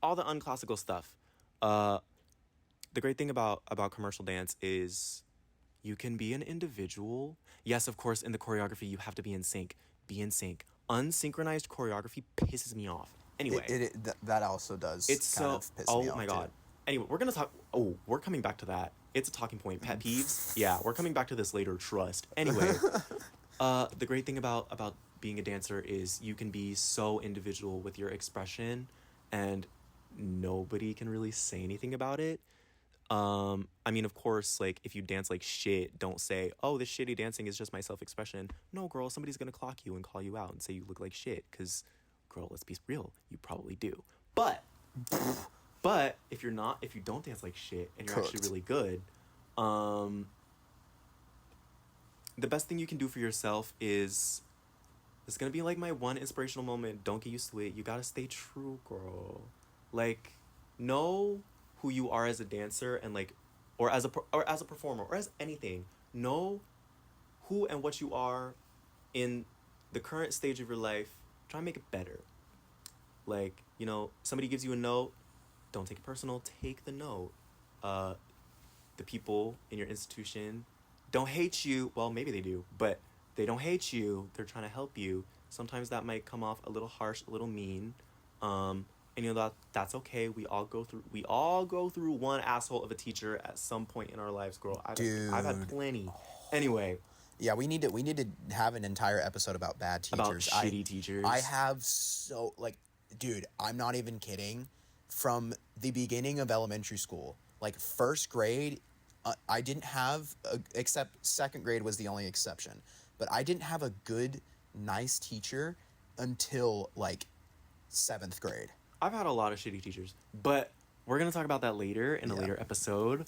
all the unclassical stuff. Uh, the great thing about commercial dance is you can be an individual. Yes, of course, in the choreography you have to be in sync. Be in sync. Unsynchronized choreography pisses me off. Anyway, that also does it's kind so. of piss Oh me off my too. god. Anyway, we're gonna talk. Oh, we're coming back to that. It's a talking point. Pet peeves. Yeah, we're coming back to this later. Trust. Anyway, the great thing about being a dancer is you can be so individual with your expression, and nobody can really say anything about it. I mean, of course, like, if you dance like shit, don't say, oh, this shitty dancing is just my self-expression. No, girl, somebody's gonna clock you and call you out and say you look like shit. Because, girl, let's be real, you probably do. But if you don't dance like shit and you're Cooked. actually really good, the best thing you can do for yourself is, it's gonna be like my one inspirational moment. Don't get used to it. You gotta stay true, girl. Like, know who you are as a dancer, and like, or as a performer, or as anything. Know who and what you are in the current stage of your life. Try and make it better. Like, you know, somebody gives you a note, don't take it personal. Take the note. The people in your institution don't hate you. Well, maybe they do, but they don't hate you. They're trying to help you. Sometimes that might come off a little harsh, a little mean. And you know that's okay. We all go through one asshole of a teacher at some point in our lives, girl. I've had plenty. Anyway, Yeah, we need to have an entire episode about bad teachers. About shitty teachers. I have so, like, dude, I'm not even kidding. From the beginning of elementary school, like first grade, I didn't have except second grade was the only exception. But I didn't have a good, nice teacher until like 7th grade. I've had a lot of shitty teachers, but we're gonna talk about that later in a later episode.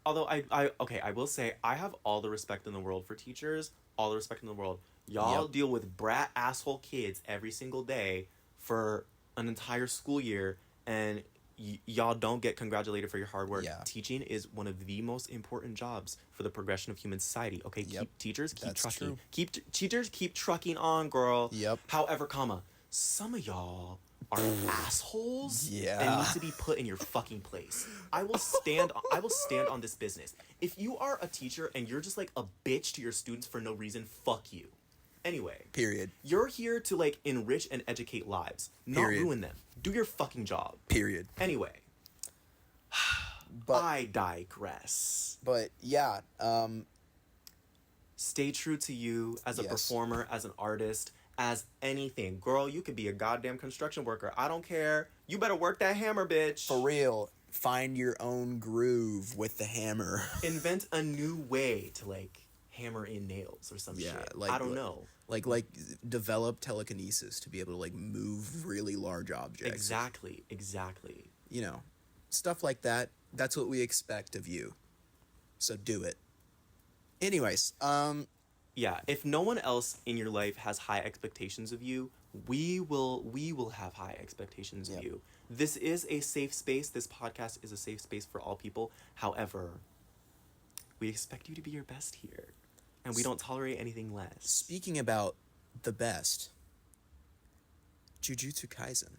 Although I will say I have all the respect in the world for teachers, all the respect in the world. Y'all deal with brat asshole kids every single day for an entire school year, and y'all don't get congratulated for your hard work. Yeah. Teaching is one of the most important jobs for the progression of human society. Okay, keep That's trucking. true. Teachers keep trucking on, girl. Yep. However, some of y'all are assholes and Yeah. need to be put in your fucking place. I will stand on this business. If you are a teacher and you're just like a bitch to your students for no reason, fuck you. Anyway. Period. You're here to like enrich and educate lives, not Period. ruin them. Do your fucking job. Period. Anyway. But I digress. but yeah, Stay true to you as a Yes. performer, as an artist, as anything. Girl, you could be a goddamn construction worker. I don't care. You better work that hammer, bitch. for real, find your own groove with the hammer. Invent a new way to like hammer in nails or some Yeah, shit. like- I don't know. like develop telekinesis to be able to like move really large objects. Exactly. You know, stuff like that. That's what we expect of you. So do it. Anyways, Yeah, if no one else in your life has high expectations of you, we will have high expectations of Yep. you. This is a safe space. This podcast is a safe space for all people. However, we expect you to be your best here. And we don't tolerate anything less. speaking about the best, Jujutsu Kaisen.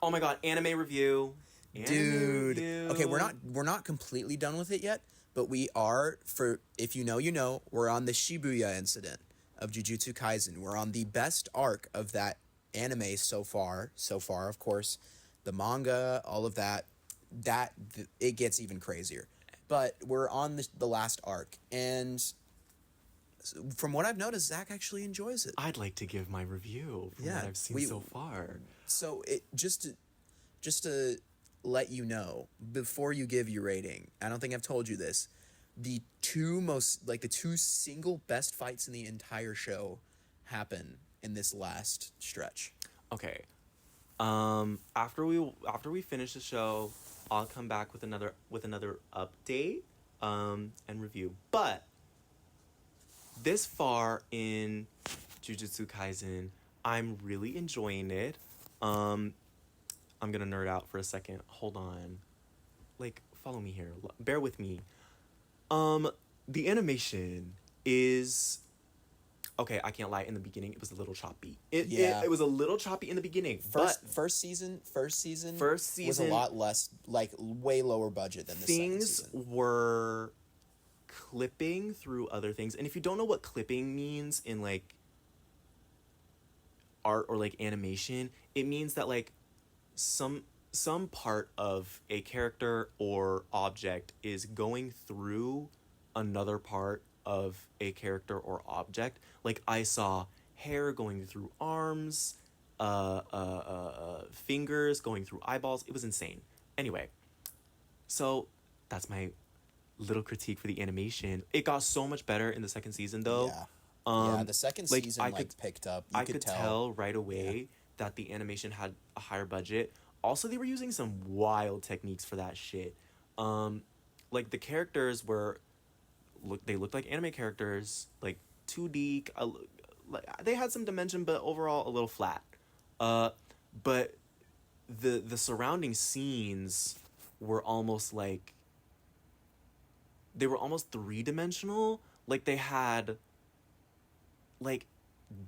Oh my god, anime review. Dude. Okay, we're not completely done with it yet, but we are, for if you know, we're on the Shibuya incident of Jujutsu Kaisen. We're on the best arc of that anime so far. So far, of course, the manga, all of that it gets even crazier. But we're on the last arc, and from what I've noticed, Zach actually enjoys it. I'd like to give my review from Yeah, what I've seen so far. So it just to let you know before you give your rating, I don't think I've told you this. The two single best fights in the entire show happen in this last stretch. Okay. After we finish the show, I'll come back with another update and review. But this far in Jujutsu Kaisen, I'm really enjoying it. I'm gonna nerd out for a second. Hold on. Like, follow me here. Bear with me. The animation is okay. I can't lie. In the beginning, it was a little choppy. It was a little choppy in the beginning. First season First was a lot less, like way lower budget than the second things season. were clipping through other things. And if you don't know what clipping means in like art or like animation, it means that like some part of a character or object is going through another part of a character or object. Like I saw hair going through arms, fingers going through eyeballs. It was insane. Anyway, so that's my little critique for the animation. It got so much better in the second season, though. Yeah. Um, Yeah, the second like season picked up. You I could could tell. tell right away that the animation had a higher budget. Also, they were using some wild techniques for that shit. Like the characters they looked like anime characters, like 2D. Like, they had some dimension, but overall a little flat. But the surrounding scenes were almost like they were almost 3-dimensional. Like they had like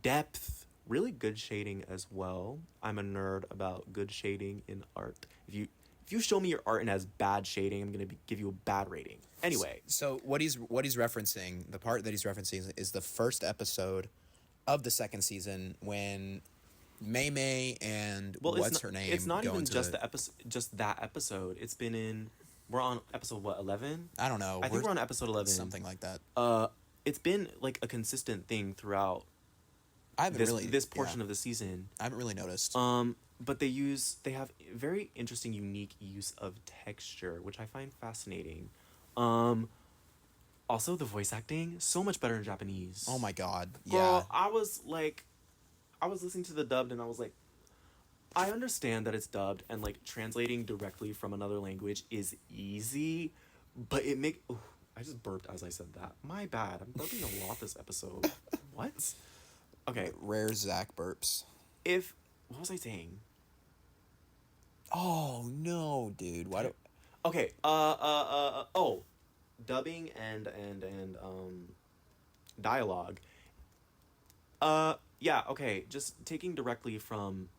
depth, really good shading as well. I'm a nerd about good shading in art. If you show me your art and has bad shading, I'm gonna give you a bad rating. Anyway, So what he's referencing, the part that he's referencing is the first episode of the second season when Mei Mei and what's her name? It's not go even into just the episode, just that episode. It's been in. We're on episode what, 11? I don't know. I think we're on episode 11. Something like that. It's been like a consistent thing throughout I haven't this portion of the season. I haven't really noticed. But they have very interesting, unique use of texture, which I find fascinating. Also the voice acting, so much better in Japanese. Oh my god. Girl, Yeah. I was listening to the dubbed and I was like, I understand that it's dubbed and like translating directly from another language is easy, but I just burped as I said that. My bad. I'm burping a lot this episode. What? Okay. Rare Zach burps. What was I saying? Oh no, dude. Why do Okay. Dubbing and dialogue. Yeah. Okay. Just taking directly from.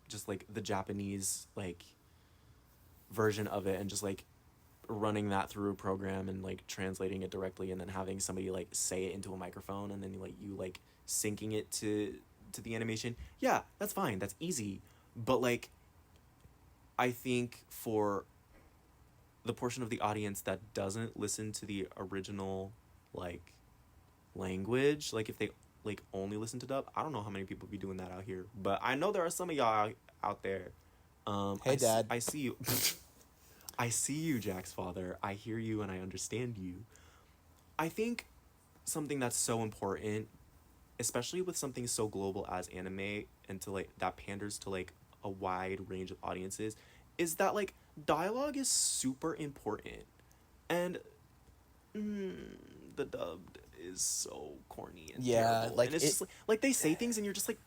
Just like the Japanese like version of it, and just like running that through a program and like translating it directly, and then having somebody like say it into a microphone, and then you syncing it to the animation. Yeah, that's fine. That's easy. But like, I think for the portion of the audience that doesn't listen to the original like language, like if they like only listen to dub, I don't know how many people be doing that out here, but I know there are some of y'all out there. Hey, Dad. I see you. I see you, Jack's father. I hear you and I understand you. I think something that's so important, especially with something so global as anime, and to like that panders to like a wide range of audiences, is that like dialogue is super important. And the dubbed is so corny and terrible. like and it's just like they say things and you're just like,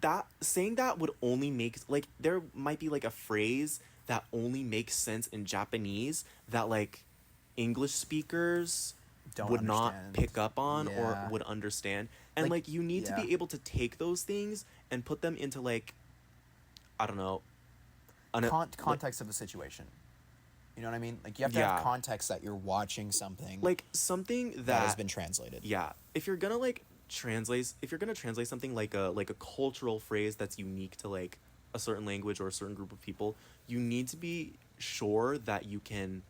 that saying that would only make like, there might be like a phrase that only makes sense in Japanese that like English speakers would not pick up on or would understand. And like you need to be able to take those things and put them into like, I don't know, context of the situation. You know what I mean? Like you have to have context that you're watching something like something that has been translated. Yeah. If you're gonna translate something like a cultural phrase that's unique to like a certain language or a certain group of people, you need to be sure that you can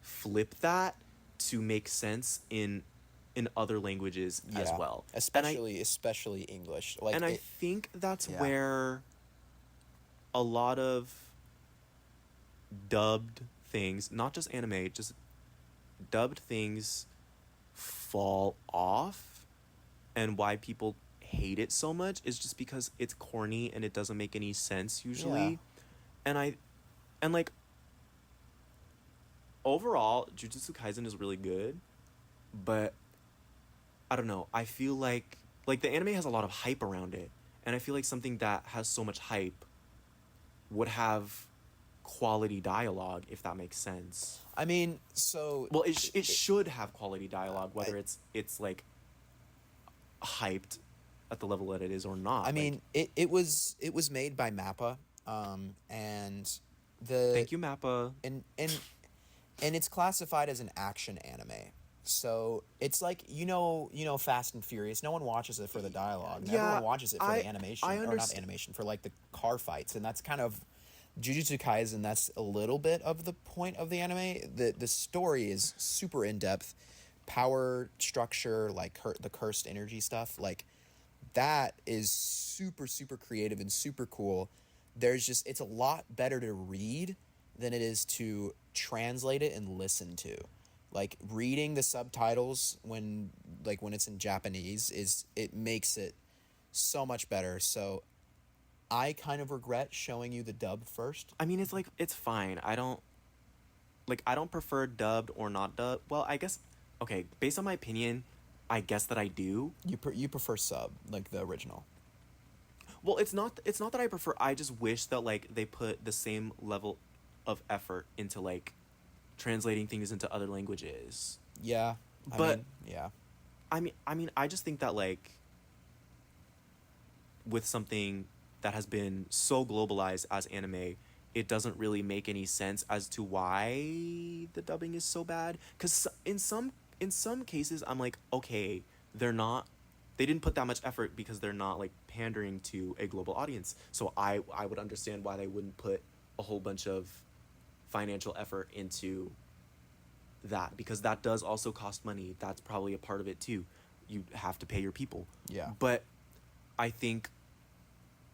flip that to make sense in other languages as well. Especially English. Like, and I think that's where a lot of dubbed things, not just anime, just dubbed things fall off, and why people hate it so much is just because it's corny and it doesn't make any sense usually. And like overall Jujutsu Kaisen is really good, but I don't know, I feel like the anime has a lot of hype around it, and I feel like something that has so much hype would have quality dialogue, if that makes sense. I mean, so well, it should have quality dialogue, whether it's like hyped at the level that it is or not. I mean, it was made by Mappa, and the thank you, Mappa. And it's classified as an action anime. So it's like, you know Fast and Furious. No one watches it for the dialogue. Everyone watches it for the animation, or not animation, for like the car fights, and that's kind of Jujutsu Kaisen. That's a little bit of the point of the anime. The story is super in depth, power structure, like the cursed energy stuff. Like that is super, super creative and super cool. It's a lot better to read than it is to translate it and listen to. Like reading the subtitles when it's in Japanese it makes it so much better. So I kind of regret showing you the dub first. I mean, it's fine. I don't prefer dubbed or not dubbed. Well, I guess, okay, based on my opinion, I guess that I do. You prefer sub, like the original. Well, it's not that I prefer. I just wish that like they put the same level of effort into like translating things into other languages. Yeah. Yeah. I mean, I just think that like with something that has been so globalized as anime, it doesn't really make any sense as to why the dubbing is so bad. Because in some cases, I'm like, okay, they didn't put that much effort because they're not like pandering to a global audience. So I would understand why they wouldn't put a whole bunch of financial effort into that, because that does also cost money. That's probably a part of it too. You have to pay your people. Yeah. But I think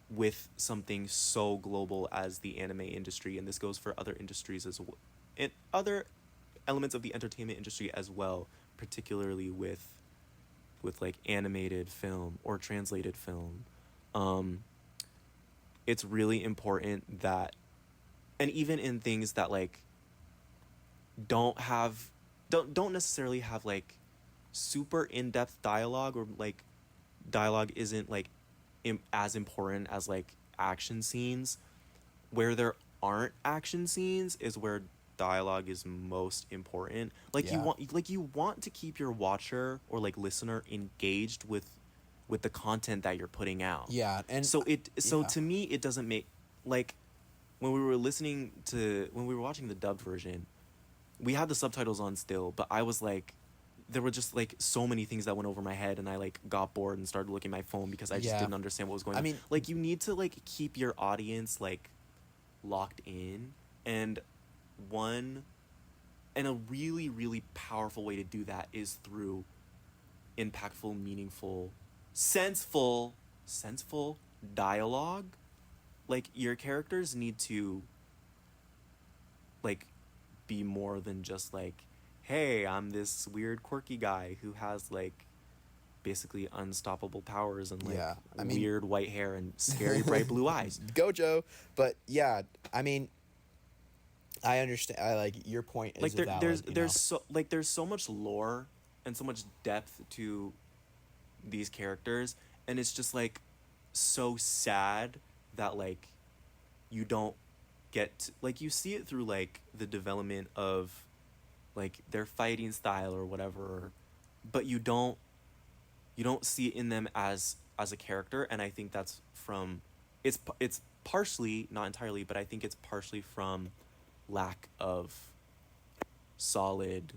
with something so global as the anime industry, and this goes for other industries as well, and other elements of the entertainment industry as well, particularly with like animated film or translated film, it's really important that, and even in things that like don't necessarily have like super in-depth dialogue, or like dialogue isn't like as important as like action scenes, where there aren't action scenes is where dialogue is most important. Like Yeah. you want to keep your watcher or like listener engaged with the content that you're putting out. Yeah, and so to me it doesn't make, like, when we were watching the dubbed version, we had the subtitles on still, but I was like, there were just like so many things that went over my head, and I like got bored and started looking at my phone because I just Yeah. didn't understand what was going on. I mean, like, you need to like keep your audience like locked in, and a really, really powerful way to do that is through impactful, meaningful, senseful dialogue. Like, your characters need to like be more than just like, hey, I'm this weird quirky guy who has like basically unstoppable powers and like Yeah, I mean- weird white hair and scary bright blue eyes. Gojo, but yeah, I mean, I understand. I like your point. Like, Is valid, there's so much lore and so much depth to these characters, and it's just like so sad that like you don't like, you see it through like the development of like their fighting style or whatever, but you don't see it in them as a character. And I think that's from, it's partially, not entirely, but I think it's partially from lack of solid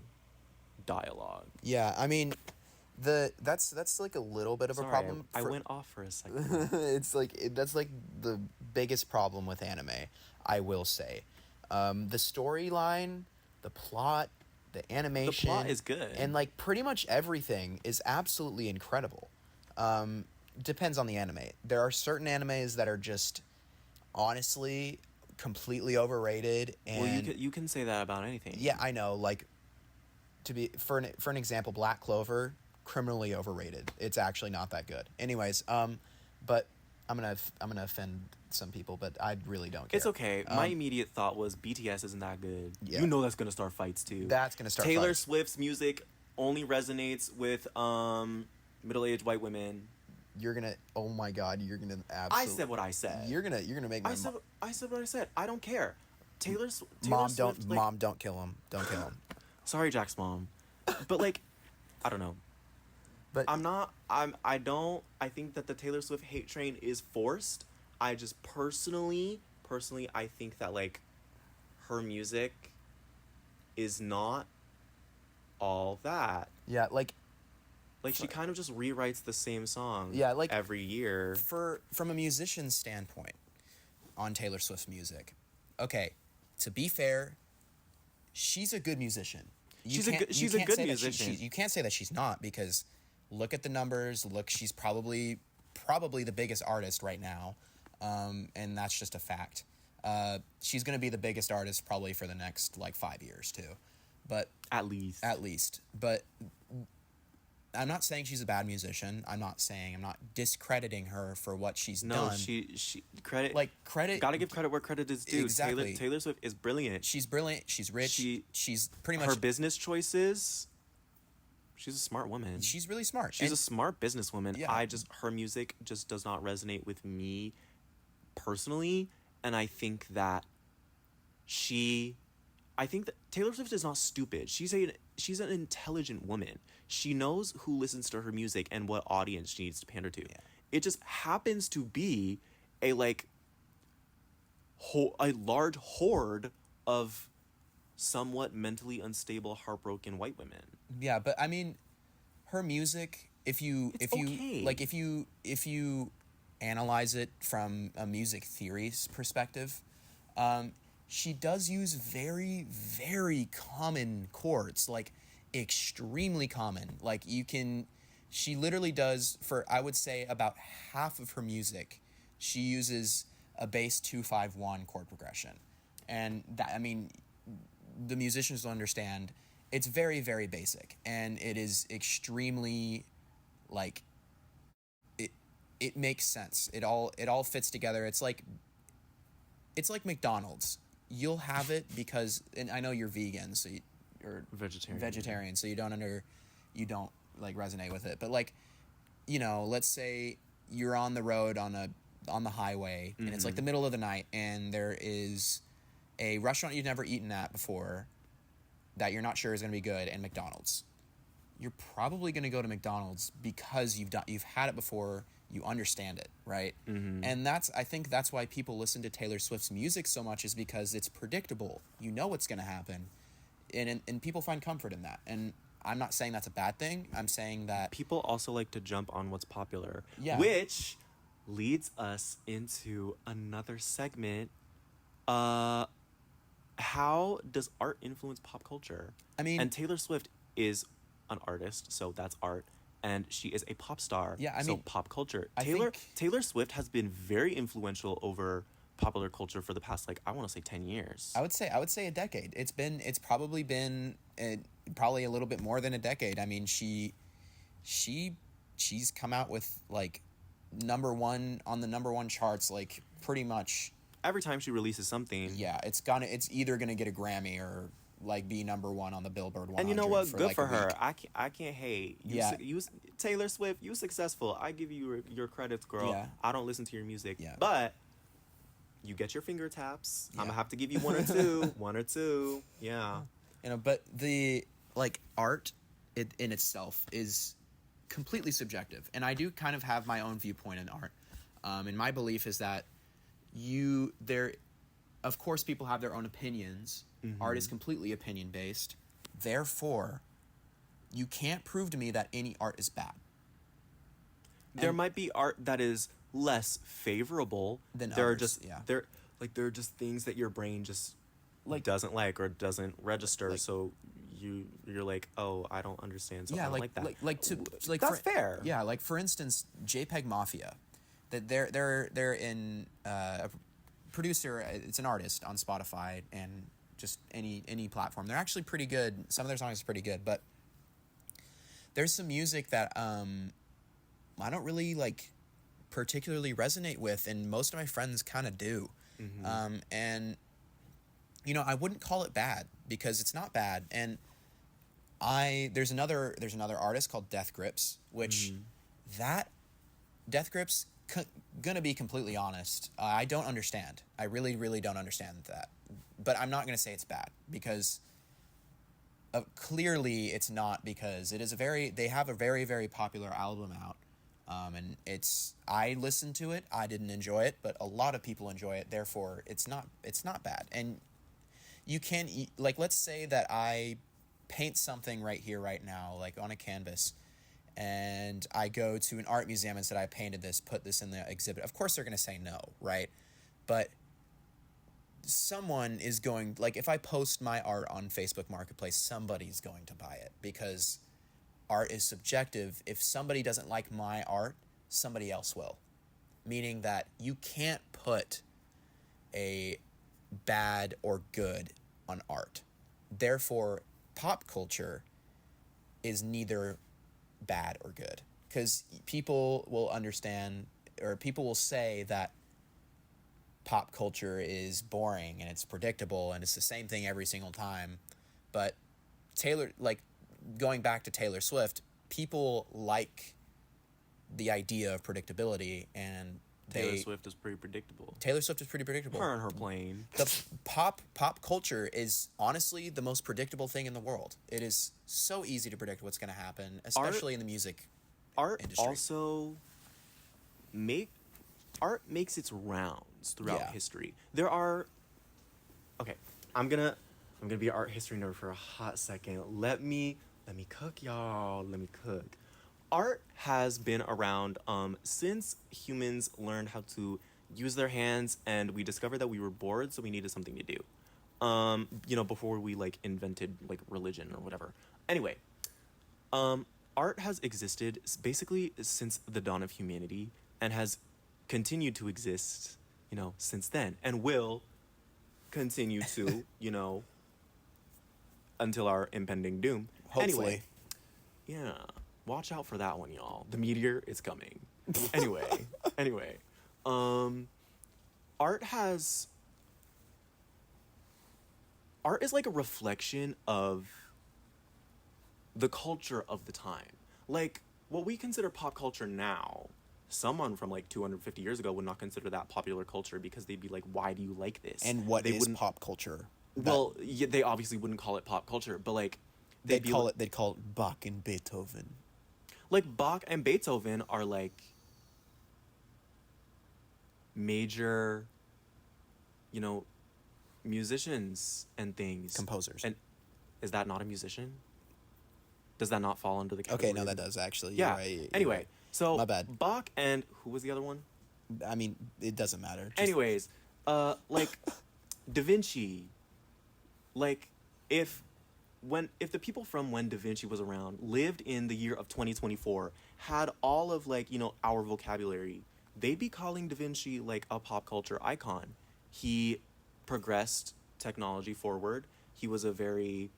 dialogue. Yeah, I mean, that's like a little bit of Sorry, a problem. I went off for a second. It's like that's like the biggest problem with anime, I will say. The storyline, the plot, the animation, The plot is good. and like pretty much everything is absolutely incredible. Depends on the anime. There are certain animes that are just honestly completely overrated, and Well, you can say that about anything. yeah, I know. Like, for an example, Black Clover, criminally overrated. It's actually not that good. Anyways, but I'm gonna offend some people, but I really don't care. It's okay. My immediate thought was BTS isn't that good. Yeah. You know that's gonna start fights too. That's gonna start Taylor fights. Swift's music only resonates with middle-aged white women. You're gonna. Oh my God! You're gonna absolutely. I said what I said. You're gonna make my. I said what I said. I don't care. Taylor Mom, Swift, like, Mom, don't kill him. Don't kill him. Sorry, Jack's mom. But like, I don't know. But I think that the Taylor Swift hate train is forced. I just personally, I think that like her music is not all that. yeah, like Like, she kind of just rewrites the same song. Yeah, like, every year. from a musician's standpoint, on Taylor Swift's music, okay, to be fair, she's a good musician. She's a good musician. You can't say that she's not, because look at the numbers. Look, she's probably probably the biggest artist right now, and that's just a fact. She's going to be the biggest artist probably for the next like 5 years too, but At least. But I'm not saying she's a bad musician. I'm not discrediting her for what she's done. No, she credit. Credit. Gotta give credit where credit is due. Exactly. Taylor Swift is brilliant. She's brilliant. She's rich. She's pretty much her business choices. She's a smart woman. She's really smart. She's a smart businesswoman. Yeah. Her music just does not resonate with me personally, and I think that Taylor Swift is not stupid. She's an intelligent woman. She knows who listens to her music and what audience she needs to pander to. Yeah. It just happens to be a large horde of somewhat mentally unstable, heartbroken white women. Yeah, but I mean, her music, if you analyze it from a music theory's perspective, she does use very, very common chords, like extremely common. Like she literally does, for I would say about half of her music, she uses a bass 2-5-1 chord progression. And that, I mean, the musicians will understand it's very, very basic, and it is extremely like it makes sense. It all fits together. It's like McDonald's. You'll have it because, and I know you're vegan, so or vegetarian, so you don't like resonate with it. But like, let's say you're on the road on the highway, and it's like the middle of the night, and there is a restaurant you've never eaten at before that you're not sure is going to be good, and McDonald's. You're probably going to go to McDonald's because you've had it before, you understand it, right? Mm-hmm. And I think that's why people listen to Taylor Swift's music so much, is because it's predictable. You know what's going to happen, and people find comfort in that. And I'm not saying that's a bad thing. I'm saying that people also like to jump on what's popular, which leads us into another segment. How does art influence pop culture? I mean, and Taylor Swift is an artist, so that's art, and she is a pop star. Yeah, I so mean, pop culture. Taylor Swift has been very influential over popular culture for the past, I want to say 10 years. I would say a decade. It's probably been probably a little bit more than a decade. I mean, she's come out with number one on the number one charts, pretty much every time she releases something. Yeah, it's either gonna get a Grammy or be number one on the Billboard 100. And you know what? Good for her. I can't hate. You Taylor Swift, you successful. I give you your credits, girl. Yeah. I don't listen to your music, but you get your finger taps. Yeah. I'm gonna have to give you one or two. Yeah. But the art in itself is completely subjective, and I do kind of have my own viewpoint in art. And my belief is that of course, people have their own opinions. Mm-hmm. Art is completely opinion based. Therefore, you can't prove to me that any art is bad. There might be art that is less favorable than there others. There are just things that your brain just doesn't like or doesn't register. So you're like, oh, I don't understand something like that. That's fair. Yeah, for instance, JPEG Mafia. That they're in a producer. It's an artist on Spotify and just any platform. They're actually pretty good. Some of their songs are pretty good, but there's some music that I don't really particularly resonate with, and most of my friends kind of do. Mm-hmm. And I wouldn't call it bad because it's not bad. And there's another artist called Death Grips, which that Death Grips. Gonna be completely honest, I don't understand. I really, really don't understand that. But I'm not gonna say it's bad because clearly it's not, because they have a very, very popular album out, and I listened to it. I didn't enjoy it, but a lot of people enjoy it. Therefore, it's not bad. And you can let's say that I paint something right here, right now, on a canvas. And I go to an art museum and said, I painted this, put this in the exhibit. Of course they're going to say no, right? But someone is going, if I post my art on Facebook Marketplace, somebody's going to buy it, because art is subjective. If somebody doesn't like my art, somebody else will. Meaning that you can't put a bad or good on art. Therefore, pop culture is neither bad or good. Because people will understand, or people will say that pop culture is boring and it's predictable and it's the same thing every single time. But going back to Taylor Swift, people like the idea of predictability, and Taylor Swift is pretty predictable. Taylor Swift is pretty predictable. Her and her plane. The pop culture is honestly the most predictable thing in the world. It is so easy to predict what's going to happen, especially in the music industry. Art makes its rounds throughout history. There are I'm gonna be an art history nerd for a hot second. Let me cook, y'all. Let me cook. Art has been around since humans learned how to use their hands, and we discovered that we were bored, so we needed something to do. Before we invented religion or whatever. Anyway, art has existed basically since the dawn of humanity and has continued to exist, since then, and will continue to, until our impending doom. Hopefully. Anyway, yeah, watch out for that one, y'all. The meteor is coming. Anyway, art is like a reflection of the culture of the time. Like, what we consider pop culture now, someone from 250 years ago would not consider that popular culture, because they'd be like, why do you like this? And what is pop culture? Well, they obviously wouldn't call it pop culture, but they'd call it Bach and Beethoven. Bach and Beethoven are major, musicians and things. Composers. And is that not a musician? Does that not fall under the category? Okay, no, that does actually. Yeah. You're right. Anyway, right. So my bad. Bach and who was the other one? I mean, it doesn't matter. Anyways, Da Vinci, if the people from when Da Vinci was around lived in the year of 2024, had all of our vocabulary, they'd be calling Da Vinci a pop culture icon. He progressed technology forward. He was a very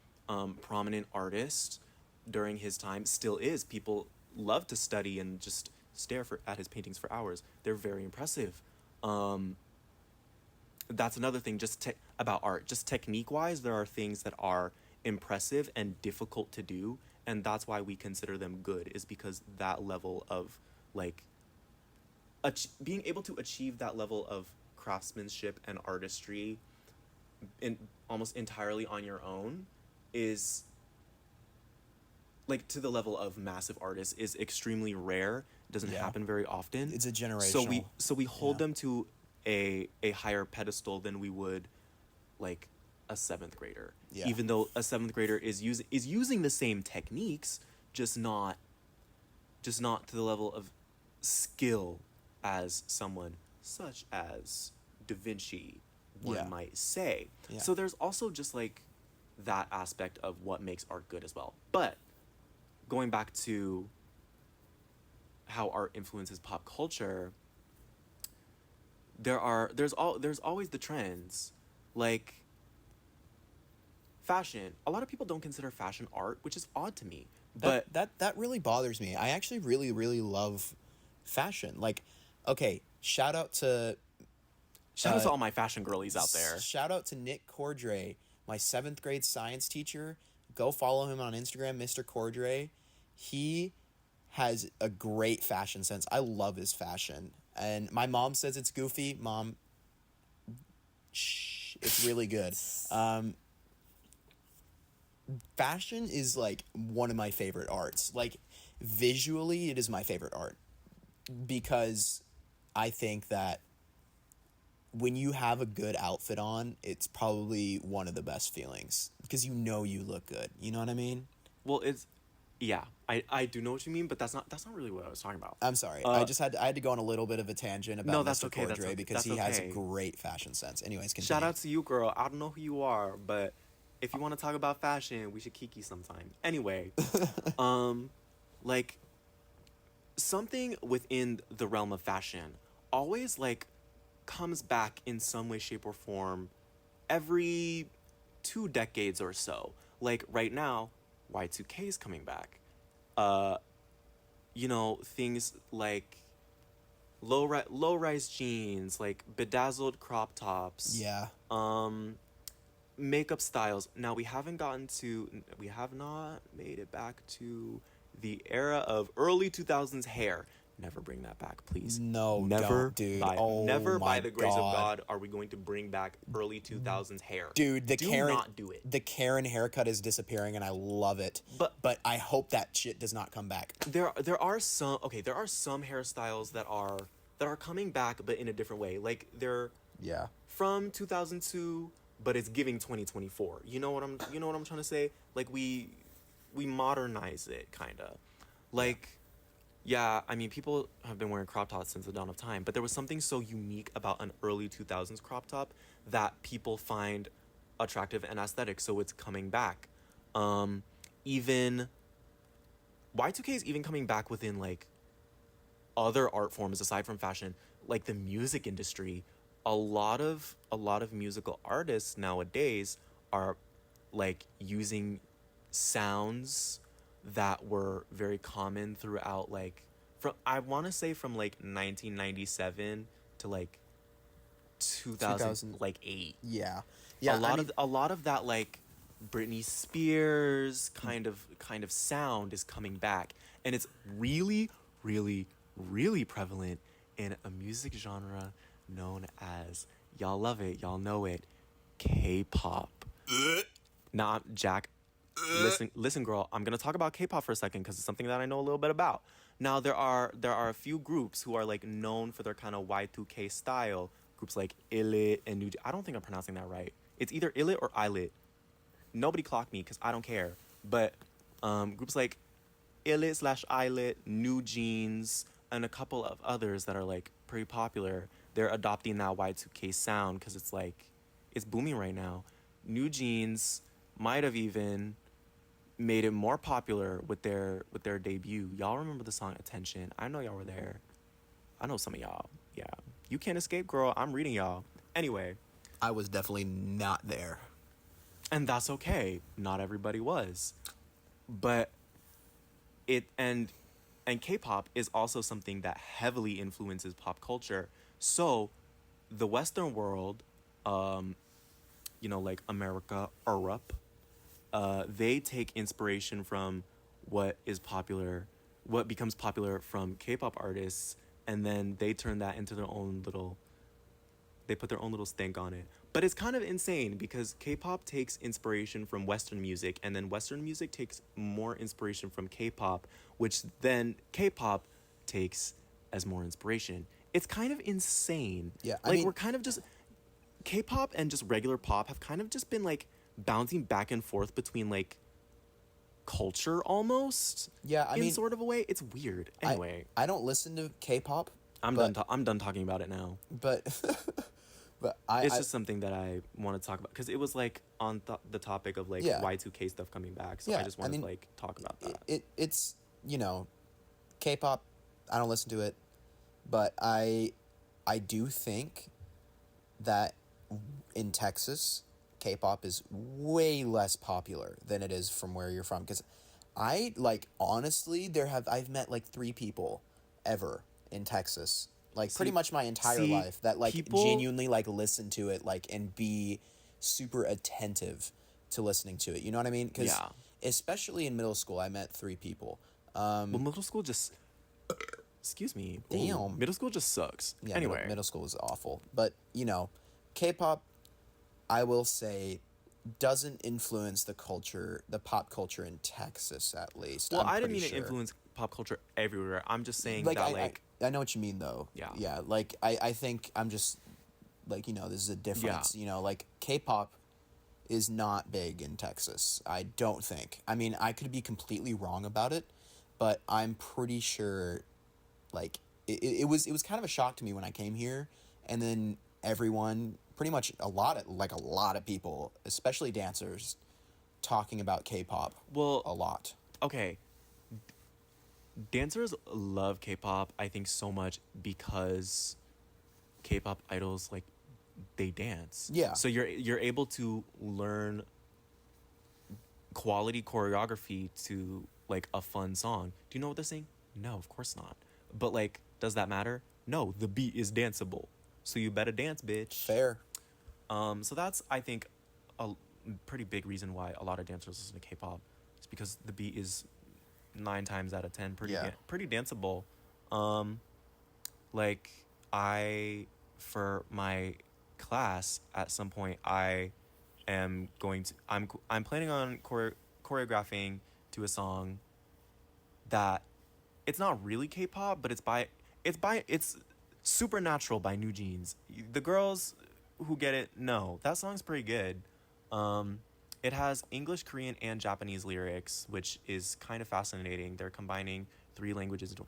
prominent artist during his time, still is. People love to study and just stare at his paintings for hours. They're very impressive. That's another thing about art. Just technique-wise, there are things that are impressive and difficult to do, and that's why we consider them good, is because that level of being able to achieve that level of craftsmanship and artistry almost entirely on your own is to the level of massive artists is extremely rare. It doesn't happen very often. It's a generational. So we hold them to a higher pedestal than we would a seventh grader. Yeah. Even though a seventh grader is using the same techniques, just not to the level of skill as someone such as Da Vinci, one might say. Yeah. So there's also just that aspect of what makes art good as well. But going back to how art influences pop culture, there's always the trends, fashion. A lot of people don't consider fashion art, which is odd to me. But that really bothers me. I actually really, really love fashion. Okay, shout out to all my fashion girlies out there. Shout out to Nick Cordray, my 7th grade science teacher. Go follow him on Instagram, Mr. Cordray. He has a great fashion sense. I love his fashion. And my mom says it's goofy. Mom, shh, it's really good. Fashion is one of my favorite arts. Visually, it is my favorite art, because I think that when you have a good outfit on, it's probably one of the best feelings, because you look good. You know what I mean? Well, I do know what you mean, but that's not really what I was talking about. I'm sorry. I had to go on a little bit of a tangent about Mr. Cordray, because he has a great fashion sense. Anyways, continue. Shout out to you, girl. I don't know who you are, but if you want to talk about fashion, we should kiki sometime. Anyway, something within the realm of fashion always like comes back in some way, shape, or form every 2 decades or so. Like right now, Y2K is coming back. Uh, things like low rise jeans, like bedazzled crop tops, Yeah. makeup styles. Now we have not made it back to the era of early 2000s hair. Never bring that back, please. No, Never, don't, dude. never my by the grace of God. God are we going to bring back early 2000s hair. Dude, Do not do it. The Karen haircut is disappearing, and I love it. But I hope that shit does not come back. There are some hairstyles that are coming back, but in a different way. Like they're Yeah. from 2002, but it's giving 2024. You know what I'm trying to say? Like we modernize it kind of. Like yeah, I mean people have been wearing crop tops since the dawn of time, but there was something so unique about an early 2000s crop top that people find attractive and aesthetic, so it's coming back. Even Y2K is even coming back within like other art forms aside from fashion, like the music industry. A lot of musical artists nowadays are like using sounds that were very common throughout like from I want to say from like 1997 to like 2000 like 8. Yeah. Yeah. A lot of that like Britney Spears kind of sound is coming back, and it's really really prevalent in a music genre known as, y'all love it, y'all know it, K-pop. Nah, Jack, listen, girl. I'm gonna talk about K-pop for a second because it's something that I know a little bit about. Now there are a few groups who are like known for their kind of Y2K style. Groups like Illit and New. I don't think I'm pronouncing that right. It's either Illit or Ilit. Nobody clock me because I don't care. But groups like Illit/Ilit, New Jeans, and a couple of others that are like pretty popular. They're adopting that Y2K sound because it's like it's booming right now. New Jeans might have even made it more popular with their debut. Y'all remember the song Attention? I know y'all were there. I know some of y'all. Yeah. You can't escape, girl. I'm reading y'all. Anyway. I was definitely not there. And that's okay. Not everybody was. But and K-pop is also something that heavily influences pop culture. So the Western world, like America, Europe, they take inspiration from what becomes popular from K-pop artists, and then they turn that into they put their own little stink on it. But it's kind of insane because K-pop takes inspiration from Western music, and then Western music takes more inspiration from K-pop, which then K-pop takes as more inspiration. It's kind of insane. Yeah, we're kind of just K-pop and just regular pop have kind of just been like bouncing back and forth between like culture almost. Yeah, in sort of a way. It's weird. Anyway, I don't listen to K-pop. I'm done talking about it now. But it's just something that I want to talk about because it was like on the topic of like Y2K stuff coming back. So I just wanted to like talk about that. It's K-pop. I don't listen to it, but I do think that in Texas, K-pop is way less popular than it is from where you're from. Because I honestly, I've met like 3 people ever in Texas. Like pretty much my entire life that like genuinely like listen to it like and be super attentive to listening to it. You know what I mean? Because especially in middle school, I met 3 people. Well, middle school just excuse me. Damn. Ooh, middle school just sucks. Yeah, anyway, middle school is awful. But K-pop, I will say, doesn't influence the pop culture in Texas at least. Well, I didn't mean to influence pop culture everywhere. I'm just saying that I know what you mean though. Yeah. Yeah. Like I think I'm just like this is a difference. Yeah. Like K-pop is not big in Texas. I don't think. I mean, I could be completely wrong about it, but I'm pretty sure. Like it was kind of a shock to me when I came here, and then everyone, pretty much a lot of people, especially dancers, talking about K-pop. Well, a lot. Okay. dancers love K-pop, I think, so much because K-pop idols, like, they dance. Yeah. So you're able to learn quality choreography to, like, a fun song. Do you know what they're saying? No, of course not. But, like, does that matter? No, the beat is danceable. So you better dance, bitch. Fair. So that's, I think, a pretty big reason why a lot of dancers listen to K-pop. It's because the beat is 9 times out of 10 pretty danceable. Like, for my class at some point, I'm planning on choreographing to a song that it's not really K-pop, but it's Supernatural by New Jeans. The girls who get it know that song's pretty good. It has English, Korean, and Japanese lyrics, which is kind of fascinating. They're combining 3 languages into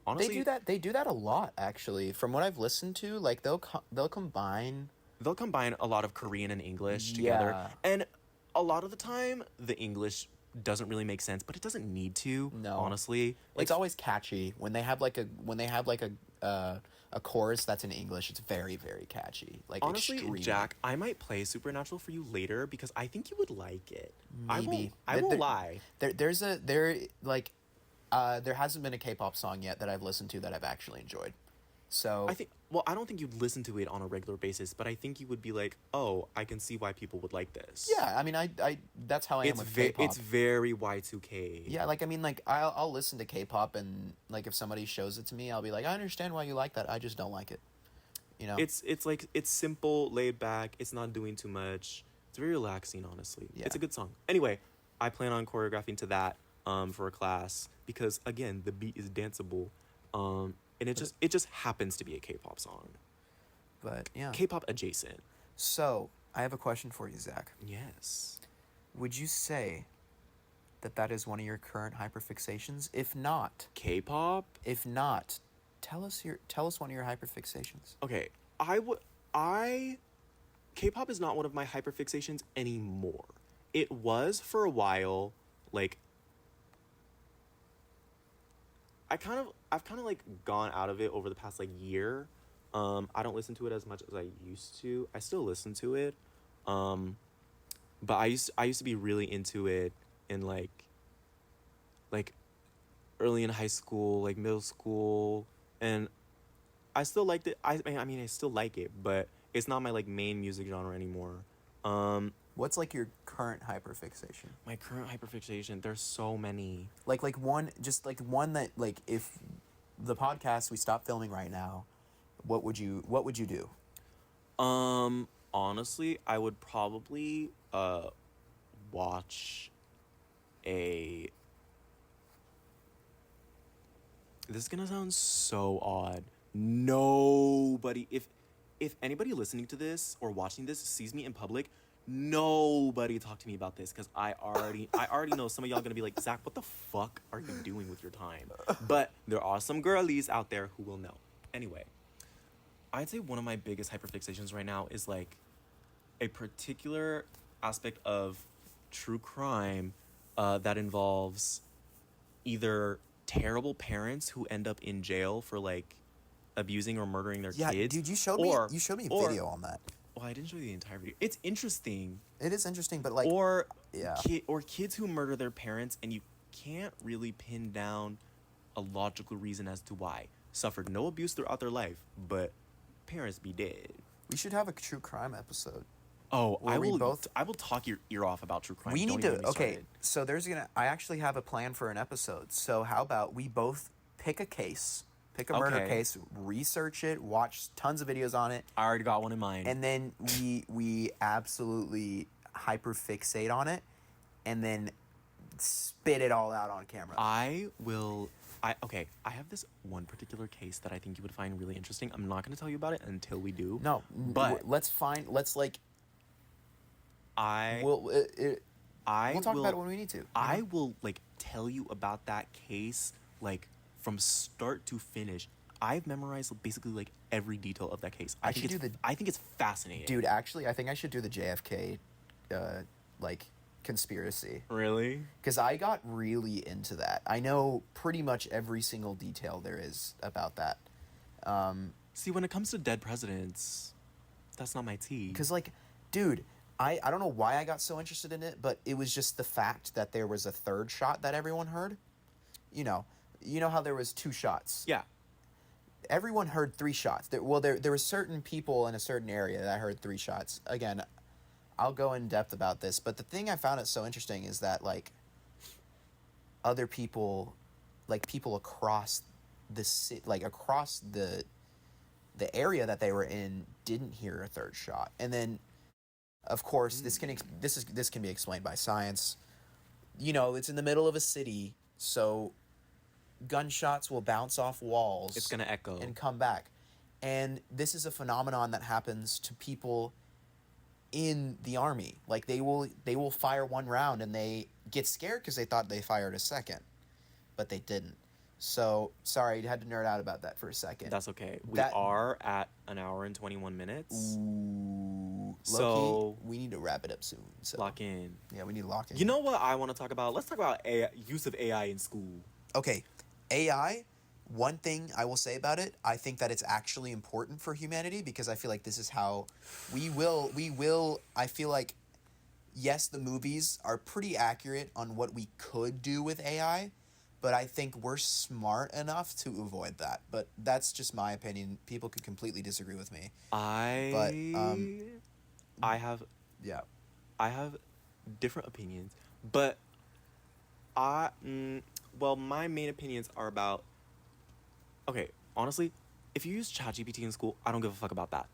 honestly, They do that a lot, actually. From what I've listened to, like they'll combine. they'll combine a lot of Korean and English together. Yeah. And a lot of the time, the English doesn't really make sense, but it doesn't need to. No. Honestly, It's always catchy when they have like a chorus that's in English. It's very, very catchy. Like, honestly, extremely. Jack, I might play Supernatural for you later because I think you would like it. Maybe. I won't lie. There hasn't been a K-pop song yet that I've listened to that I've actually enjoyed. So I don't think you'd listen to it on a regular basis, but I think you would be like, oh, I can see why people would like this. yeah, I mean, I that's how I am with K-pop. It's very Y2K. Yeah, like, I mean, like, I'll listen to K-pop, and like if somebody shows it to me, I'll be like, I understand why you like that. I just don't like it. You know. It's like, it's simple, laid back. It's not doing too much. It's very relaxing, honestly. Yeah. It's a good song. Anyway, I plan on choreographing to that for a class because, again, the beat is danceable. And it just happens to be a K-pop song. But yeah. K-pop adjacent. So I have a question for you, Zach. Yes. Would you say that is one of your current hyperfixations? If not, K-pop? tell us one of your hyperfixations. Okay, K-pop is not one of my hyperfixations anymore. It was for a while. Like, I've kind of like gone out of it over the past like year. I don't listen to it as much as I used to. I still listen to it. But I used to be really into it in like early in high school, like middle school, and I still liked it. I mean, I still like it, but it's not my like main music genre anymore. What's like your current hyperfixation? My current hyperfixation, there's so many. Like one that, like, if the podcast we stop filming right now, what would you do? Honestly, I would probably watch a. This is gonna sound so odd. Nobody, if anybody listening to this or watching this sees me in public, nobody talk to me about this because I already know some of y'all gonna be like, Zach, what the fuck are you doing with your time? But there are some girlies out there who will know. Anyway, I'd say one of my biggest hyperfixations right now is like a particular aspect of true crime that involves either terrible parents who end up in jail for like abusing or murdering their kids. Yeah, dude, you showed me a video on that. Well, I didn't show you the entire video. It's interesting. It is interesting, but like, or yeah, kids who murder their parents and you can't really pin down a logical reason as to why. Suffered no abuse throughout their life, but parents be dead. We should have a true crime episode. Oh, I will talk your ear off about true crime. We need to. Okay, so I actually have a plan for an episode. So how about we both pick a case, murder case, research it, watch tons of videos on it. I already got one in mind. And then we absolutely hyperfixate on it, and then spit it all out on camera. I have this one particular case that I think you would find really interesting. I'm not going to tell you about it until we do. No, but we'll talk about it when we need to. I will like tell you about that case like from start to finish. I've memorized basically like every detail of that case. I think it's fascinating. Dude, actually, I think I should do the JFK conspiracy. Really? Because I got really into that. I know pretty much every single detail there is about that. See, when it comes to dead presidents, that's not my tea. Because, like, dude, I don't know why I got so interested in it, but it was just the fact that there was a third shot that everyone heard. You know how there was 2 shots. Yeah. Everyone heard 3 shots. There were certain people in a certain area that heard 3 shots. Again, I'll go in depth about this, but the thing I found it so interesting is that, like, other people, like, people across across the area that they were in didn't hear a third shot. And then, of course, this can be explained by science. It's in the middle of a city, so gunshots will bounce off walls. It's gonna echo and come back. And this is a phenomenon that happens to people in the army. Like, they will fire 1 round and they get scared because they thought they fired a second, but they didn't. So, sorry, I had to nerd out about that for a second. That's okay. We are at 1 hour and 21 minutes. Ooh. So we need to wrap it up soon. So. Lock in. Yeah, we need to lock in. You know what I want to talk about? Let's talk about use of AI in school. Okay, AI, one thing I will say about it, I think that it's actually important for humanity, because I feel like this is how we will, I feel like, yes, the movies are pretty accurate on what we could do with AI, but I think we're smart enough to avoid that. But that's just my opinion. People could completely disagree with me. I have different opinions, but my main opinions are about, okay, honestly, if you use ChatGPT in school, I don't give a fuck about that.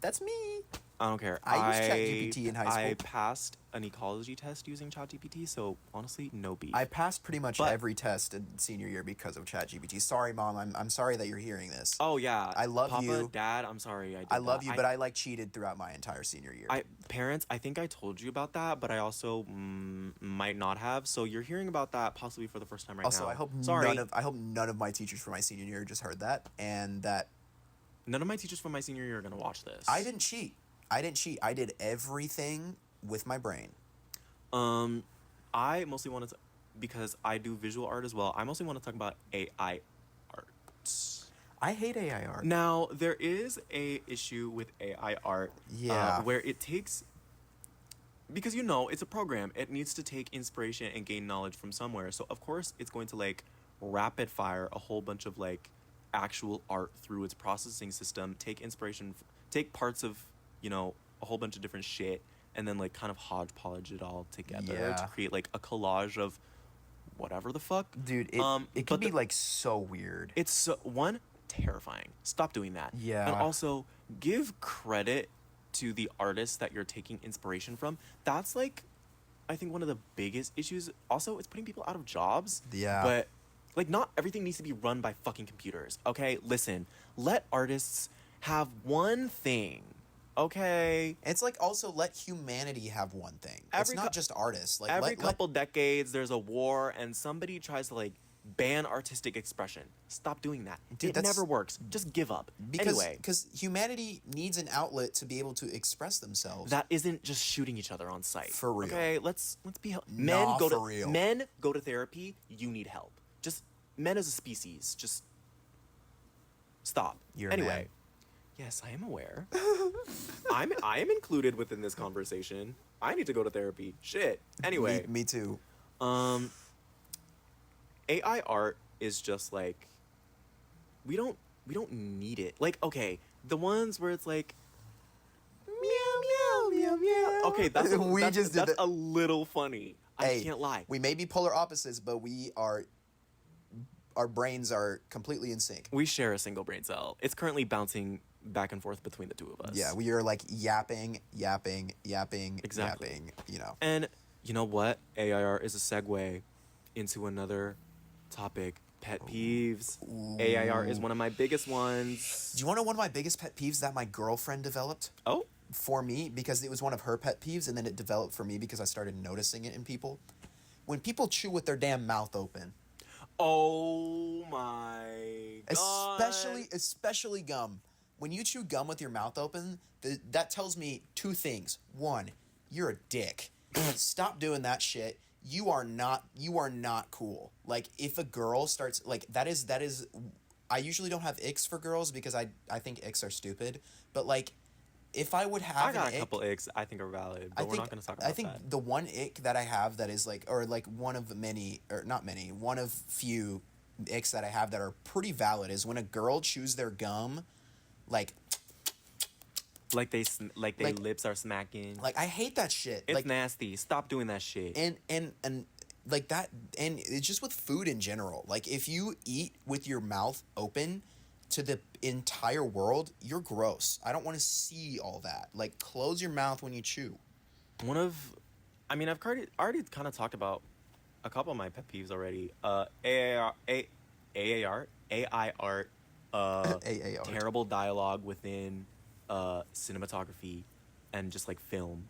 That's me. I don't care. I used ChatGPT in high school. I passed an ecology test using ChatGPT, so honestly, no beef. I passed pretty much every test in senior year because of ChatGPT. Sorry, Mom. I'm sorry that you're hearing this. Oh, yeah. I love Papa, you. Dad, I'm sorry. I love you, but I cheated throughout my entire senior year. Parents, I think I told you about that, but I also might not have. So you're hearing about that possibly for the first time right now. Also, I hope none of my teachers for my senior year just heard that, and that none of my teachers from my senior year are going to watch this. I didn't cheat. I did everything with my brain. I mostly wanted to, because I do visual art as well, I mostly want to talk about AI art. I hate AI art. Now, there is a issue with AI art. Yeah. Where it takes, because it's a program. It needs to take inspiration and gain knowledge from somewhere. So, of course, it's going to, like, rapid fire a whole bunch of, like, actual art through its processing system, take inspiration, take parts of, a whole bunch of different shit, and then, like, kind of hodgepodge it all together to create, like, a collage of whatever the fuck. Dude, it can be, like, so weird. It's so, terrifying. Stop doing that. Yeah. And also, give credit to the artists that you're taking inspiration from. That's, like, I think one of the biggest issues. Also, it's putting people out of jobs. Yeah. But, like, not everything needs to be run by fucking computers, okay? Listen, let artists have one thing. Okay. It's like, also let humanity have one thing. It's not just artists. Like, every couple decades, there's a war, and somebody tries to, like, ban artistic expression. Stop doing that. Dude, it never works. Just give up. Because humanity needs an outlet to be able to express themselves. That isn't just shooting each other on sight. For real. Okay, let's be Men go to therapy. You need help. Just men as a species. Just stop. You're anyway. a man. Yes, I am aware. I am included within this conversation. I need to go to therapy. Shit. Anyway. Me too. AI art is just like, we don't need it. Like, okay, the ones where it's like meow meow meow meow. Okay, that's a little funny. I can't lie. We may be polar opposites, but our brains are completely in sync. We share a single brain cell. It's currently bouncing back and forth between the two of us. Yeah, we are like yapping. Exactly. Yapping, And you know what? AI art is a segue into another topic. Pet peeves. Ooh. AI art is one of my biggest ones. Do you want to know one of my biggest pet peeves that my girlfriend developed? Oh. For me, because it was one of her pet peeves, and then it developed for me because I started noticing it in people. When people chew with their damn mouth open. Oh my God. Especially gum. When you chew gum with your mouth open, that tells me 2 things. 1, you're a dick. Stop doing that shit. You are not cool. Like, if a girl starts, like, that is I usually don't have icks for girls because I think icks are stupid, but like, if I would have I got an a ick, couple icks I think are valid, but we're not going to talk about I think that. the one ick that I have that is like, or like one of many, or not many, one of few icks that I have that are pretty valid is when a girl chews their gum, like Like they like lips are smacking. like I hate that shit. It's Like, nasty. Stop doing that shit. and like that, and it's just with food in general. Like, if you eat with your mouth open to the entire world, you're gross. I don't want to see all that. Like, close your mouth when you chew. I've already kind of talked about a couple of my pet peeves already. AI art, AA art. terrible dialogue within cinematography and just like film.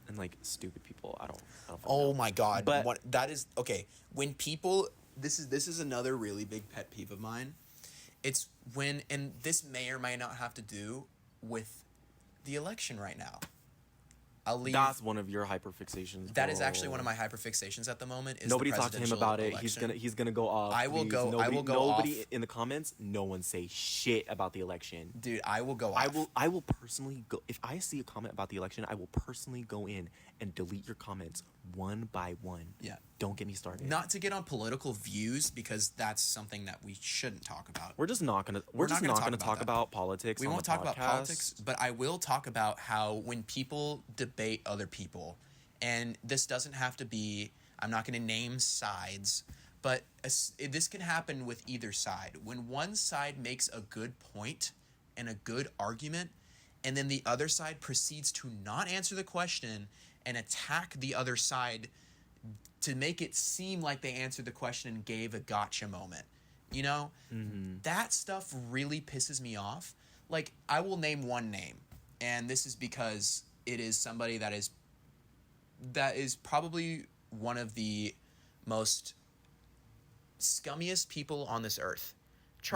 And like stupid people. I don't Oh know. my god. But What that is, okay. When people, this is another really big pet peeve of mine. It's when, and this may or may not have to do with the election right now. I'll leave. that's one of your hyperfixations. That is actually bro. one of my hyperfixations at the moment. Is Nobody the talk to him presidential about it. election. He's gonna go off. I will please. go- I will go Nobody off. in the comments. No one say shit about the election. Dude, I will go off. I will personally go if I see a comment about the election. I will personally go in and delete your comments one by one. Yeah. Don't get me started. Not to get on political views, because that's something that we shouldn't talk about. We're just not gonna. We're We're just not not gonna gonna talk talk about that. about politics. We on won't the talk about podcast. politics, but I will talk about how when people debate other people, and this doesn't have to be, I'm not going to name sides, but this can happen with either side. When one side makes a good point and a good argument, and then the other side proceeds to not answer the question and attack the other side to make it seem like they answered the question and gave a gotcha moment. You know? That stuff really pisses me off. Like, I will name one name, and this is because it is somebody that is probably one of the most scummiest people on this earth.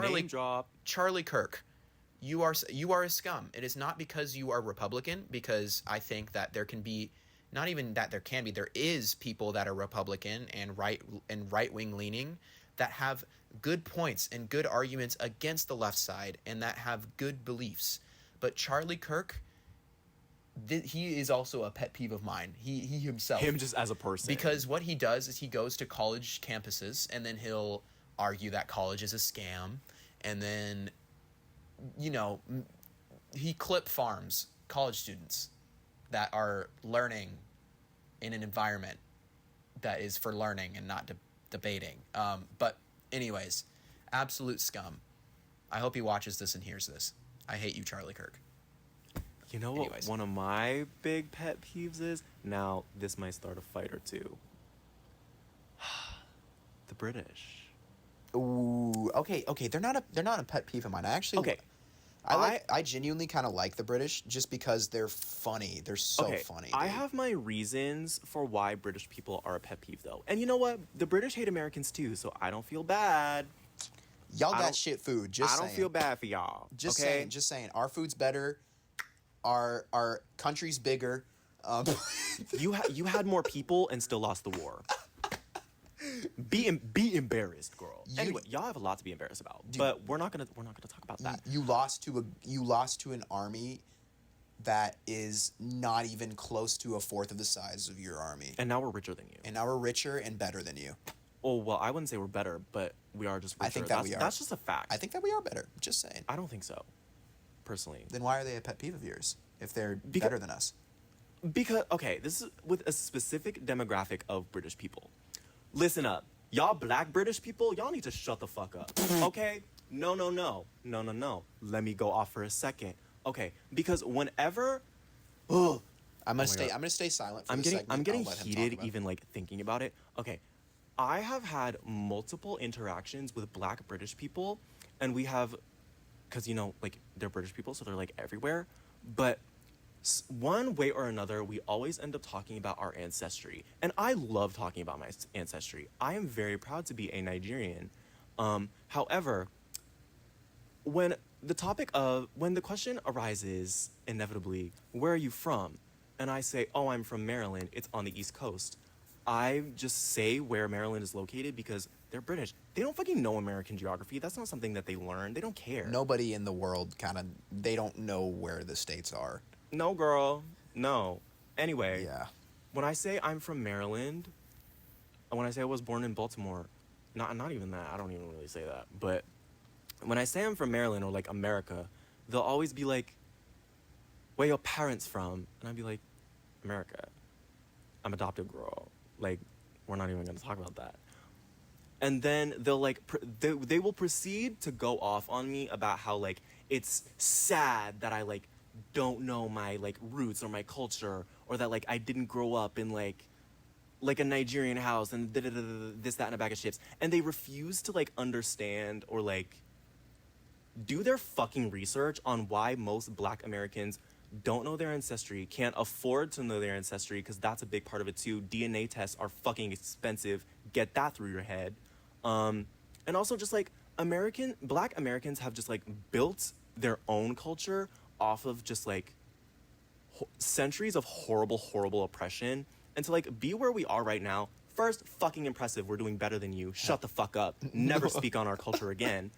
Name drop. Charlie Kirk. You are a scum. It is not because you are Republican, because I think that there can be, not even that there can be, there is people that are Republican and right-wing leaning that have good points and good arguments against the left side and that have good beliefs. But Charlie Kirk, he is also a pet peeve of mine. He himself. Him just as a person. Because what he does is he goes to college campuses and then he'll argue that college is a scam, and then, you know, he clip farms college students that are learning in an environment that is for learning and not debating. But anyways, absolute scum. I hope he watches this and hears this. I hate you, Charlie Kirk. You know what? Anyways. One of my big pet peeves is, now this might start a fight or two. The British. Ooh, okay. They're not a pet peeve of mine. I actually, Okay. I genuinely kind of like the British just because they're funny. They're so funny. I dude. have my reasons for why British people are a pet peeve, though. And you know what? The British hate Americans, too, so I don't feel bad. Y'all I got don't- shit food. Just I don't saying. feel bad for y'all. Just okay? saying. Our food's better. Our country's bigger. You had more people and still lost the war. Be embarrassed, girl. Anyway, y'all have a lot to be embarrassed about, but we're not gonna talk about that. You lost to an army that is not even close to a fourth of the size of your army. And now we're richer than you. And now we're richer and better than you. Oh, well, I wouldn't say we're better, but we are just richer. I think that we are. That's just a fact. I think that we are better. Just saying. I don't think so, personally. Then why are they a pet peeve of yours if they're better than us? Because, okay, this is with a specific demographic of British people. Listen up. Y'all black British people, y'all need to shut the fuck up. Okay? No. Let me go off for a second. Okay, because whenever... I'm gonna my stay. God. I'm gonna stay silent. For I'm this getting segment. I'm getting I'll let him talk heated about it. even like thinking about it. Okay. I have had multiple interactions with black British people, and we have, because you know, like, they're British people, so they're like everywhere, but one way or another we always end up talking about our ancestry, and I love talking about my ancestry. I am very proud to be a Nigerian. However, when the topic of when the question arises inevitably, where are you from? And I say, oh, I'm from Maryland. It's on the East Coast. I just say where Maryland is located because they're British. They don't fucking know American geography. That's not something that they learn. They don't care. Nobody in the world they don't know where the states are. No, girl. No. Anyway, Yeah. when I say I'm from Maryland, when I say I was born in Baltimore, not even that. I don't even really say that. But when I say I'm from Maryland or like America, they'll always be like, where your parents from? And I'd be like, America. I'm adopted, girl. Like, we're not even going to talk about that. And then they'll like, they will proceed to go off on me about how like, it's sad that I like don't know my like roots or my culture, or that like I didn't grow up in like a Nigerian house and this, that, and a bag of chips. And they refuse to like understand or like do their fucking research on why most Black Americans don't know their ancestry, can't afford to know their ancestry, because that's a big part of it too. DNA tests are fucking expensive. Get that through your head. And also just like Black Americans have just like built their own culture off of just like centuries of horrible oppression. And to like be where we are right now, first, fucking impressive. We're doing better than you. Shut the fuck up. Never speak on our culture again.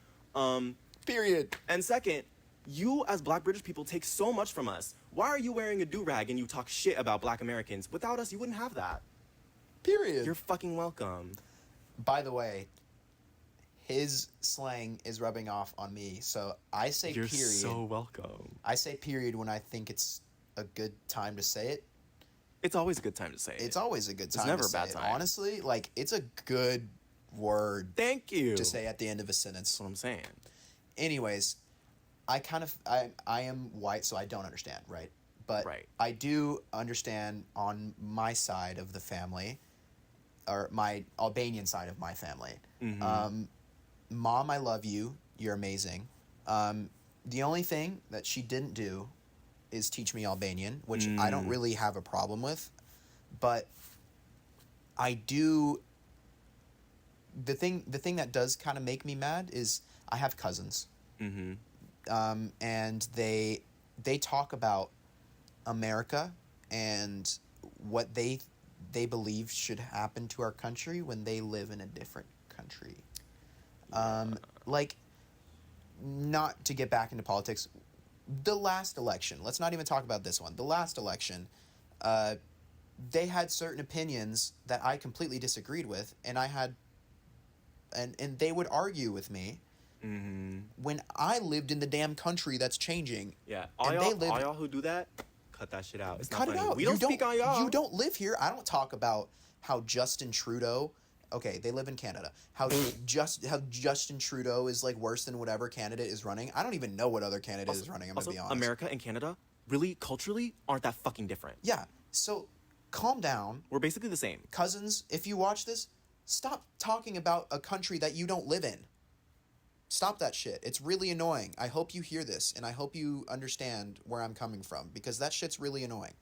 Period. And second, you as Black British people take so much from us. Why are you wearing a do-rag and you talk shit about Black Americans? Without us, you wouldn't have that. Period. You're fucking welcome. By the way, his slang is rubbing off on me, so I say You're period. so welcome. I say period when I think it's a good time to say it. It's always a good time to say it. It's always a good time It's never to a say bad it. time. Honestly, like, it's a good word Thank you. to say at the end of a sentence. That's what I'm saying. Anyways, I am white, so I don't understand, right? But Right. I do understand on my side of the family, or my Albanian side of my family. Mm-hmm. Mom, I love you. You're amazing. The only thing that she didn't do is teach me Albanian, which I don't really have a problem with. But I do... The thing that does kind of make me mad is I have cousins. Mm-hmm. And they talk about America and what they believe should happen to our country when they live in a different country. Like, not to get back into politics, the last election, let's not even talk about this one. The last election, they had certain opinions that I completely disagreed with, and and they would argue with me. Mm-hmm. When I lived in the damn country that's changing. Yeah. All y'all who do that, cut that shit out. It's cut not it funny. out. We don't speak on y'all. You don't live here. I don't talk about how Justin Trudeau... Okay, they live in Canada. How Justin Trudeau is like worse than whatever candidate is running. I don't even know what other candidate is running. I'm going to be honest. America and Canada really culturally aren't that fucking different. Yeah. So calm down. We're basically the same. Cousins, if you watch this, stop talking about a country that you don't live in. Stop that shit. It's really annoying. I hope you hear this, and I hope you understand where I'm coming from, because that shit's really annoying.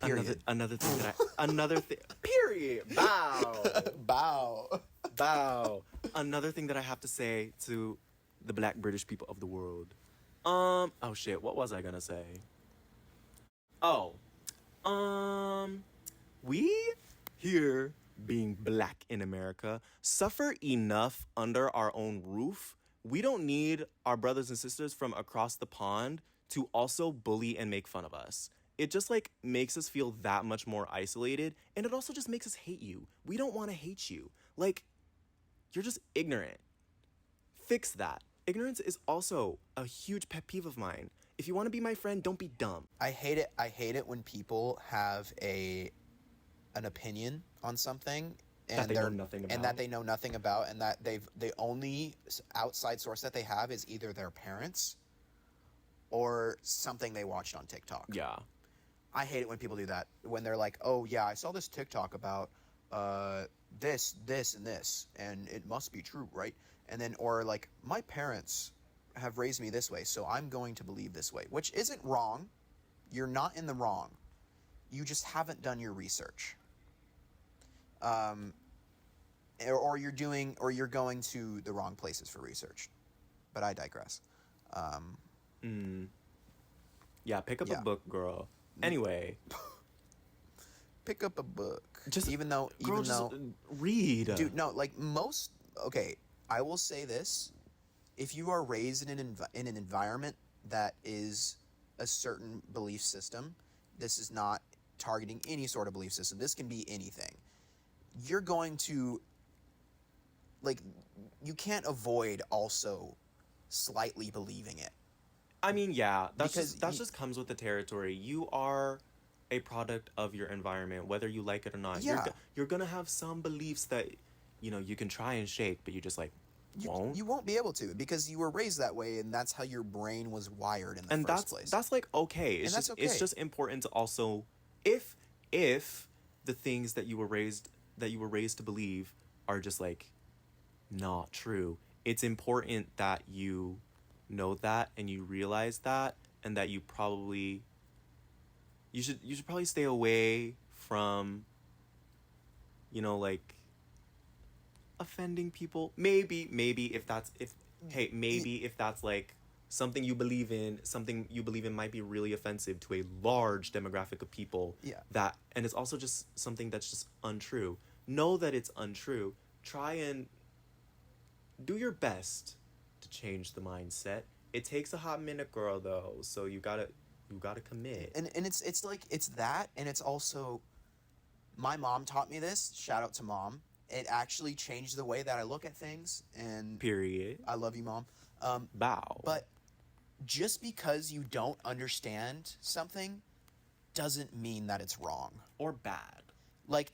Period. Another thing. Period. Bow. Bow. Bow. Another thing that I have to say to the Black British people of the world. Oh shit. What was I gonna say? Oh. We here, being Black in America, suffer enough under our own roof. We don't need our brothers and sisters from across the pond to also bully and make fun of us. It just like makes us feel that much more isolated, and it also just makes us hate you. We don't want to hate you. Like, you're just ignorant. Fix that. Ignorance is also a huge pet peeve of mine. If you want to be my friend, don't be dumb. I hate it. I hate it when people have an opinion on something and That they know nothing about. and that they know nothing about, and that the only outside source that they have is either their parents or something they watched on TikTok. Yeah. I hate it when people do that. When they're like, "Oh yeah, I saw this TikTok about this, and this, and it must be true, right?" And then, or like, "My parents have raised me this way, so I'm going to believe this way," which isn't wrong. You're not in the wrong. You just haven't done your research. Or you're going to the wrong places for research. but I digress. Yeah, pick up a Yeah. book, girl. Anyway, Pick up a book. just Even though, read. dude, no, like most. Okay, I will say this: if you are raised in in an environment that is a certain belief system, this is not targeting any sort of belief system. This can be anything. You're going to, like, you can't avoid also slightly believing it. I mean, yeah, Because that just comes with the territory. You are a product of your environment, whether you like it or not. Yeah. You're gonna have some beliefs that, you can try and shake, but you just like won't. You won't be able to because you were raised that way, and that's how your brain was wired in the first place. That's like okay. It's And that's it's okay. just important to also, if the things that you were raised to believe are just like not true, it's important that you know that and you realize that, and that you should probably stay away from, like offending people. Maybe if that's like something you believe in might be really offensive to a large demographic of people. Yeah. And it's also just something that's just untrue. Know that it's untrue. Try and do your best to change the mindset. It takes a hot minute, girl, though, so you gotta commit. And it's like it's that, and it's also, my mom taught me this. Shout out to mom. It actually changed the way that I look at things. And Period. I love you, mom. Bow. But just because you don't understand something doesn't mean that it's wrong. Or bad. Like,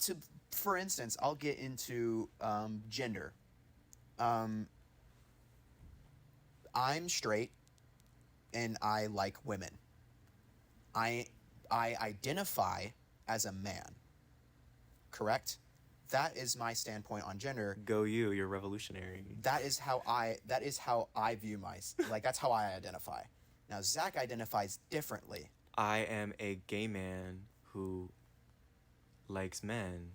for instance, I'll get into gender. I'm straight, and I like women. I identify as a man. Correct? That is my standpoint on gender. Go you, you're revolutionary. That is how I view that's how I identify. Now Zach identifies differently. I am a gay man who likes men.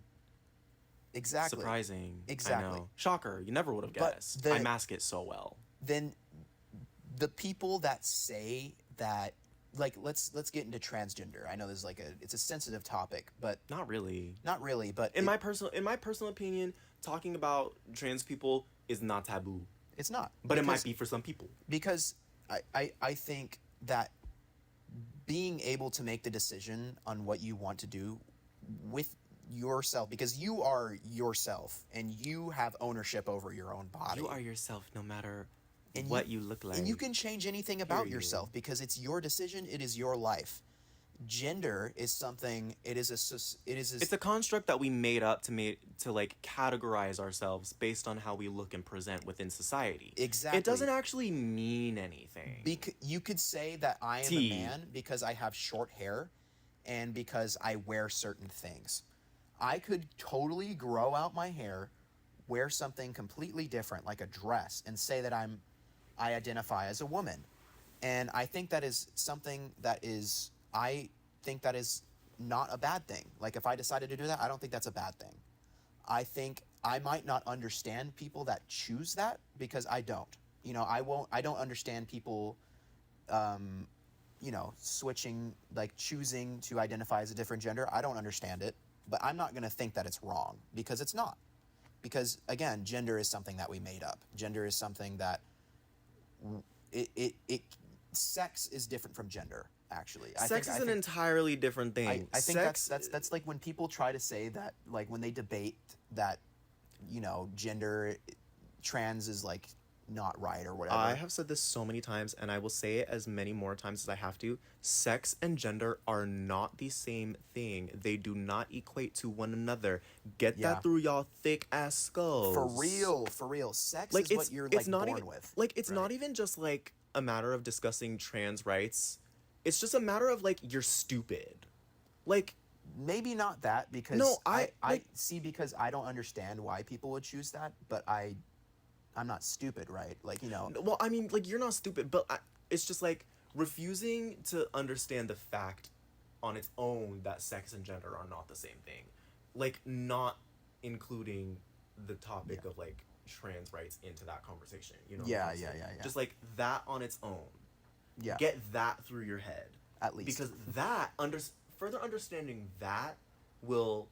Exactly. Surprising. Exactly. I know. Shocker. You never would have But guessed. I mask it so well. Then the people that say that, like, let's get into transgender. I know this is it's a sensitive topic, but Not really. but In my personal opinion, talking about trans people is not taboo. it's not. But it might be for some people. Because I think that being able to make the decision on what you want to do with yourself, because you are yourself and you have ownership over your own body. You are yourself no matter And what you look like. And you can change anything about Period. yourself because it's your decision, it is your life. Gender is something, It's a construct that we made up to like categorize ourselves based on how we look and present within society. Exactly. It doesn't actually mean anything. You could say that I am a man because I have short hair and because I wear certain things. I could totally grow out my hair, wear something completely different like a dress, and say that I identify as a woman. And I think that is something that is not a bad thing. Like, if I decided to do that, I don't think that's a bad thing. I think I might not understand people that choose that because I don't. I don't understand people, switching, like choosing to identify as a different gender. I don't understand it, but I'm not going to think that it's wrong because it's not. Because, again, gender is something that we made up. Gender is something that sex is different from gender, actually. Sex is an entirely different thing. I think that's like when people try to say that, like when they debate that, gender, trans is like not right or whatever. I have said this so many times, and I will say it as many more times as I have to. Sex and gender are not the same thing. They do not equate to one another. Get that through y'all thick ass skulls. For real. Sex is what you're born with. Like, it's not even just like a matter of discussing trans rights. It's just a matter of like, you're stupid. Like, maybe not that, because no, because I don't understand why people would choose that, but I'm not stupid, right? Like, Well, I mean, like, you're not stupid, but it's just like refusing to understand the fact on its own that sex and gender are not the same thing. Like, not including the topic of like trans rights into that conversation. You know? Yeah. Just like that on its own. Yeah. Get that through your head. At least. Because that, further understanding that will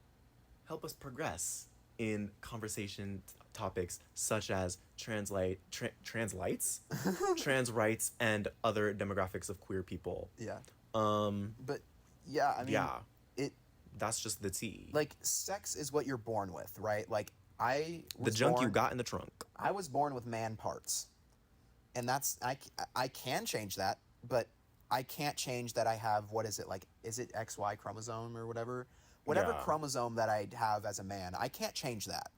help us progress in conversation topics such as trans rights, and other demographics of queer people. Yeah. But yeah, I mean, yeah, it. That's just the tea. Like, sex is what you're born with, right? Like, the junk you got in the trunk. I was born with man parts, and that's I can change that, but I can't change that I have, what is it, like, is it XY chromosome or whatever chromosome that I have as a man. I can't change that.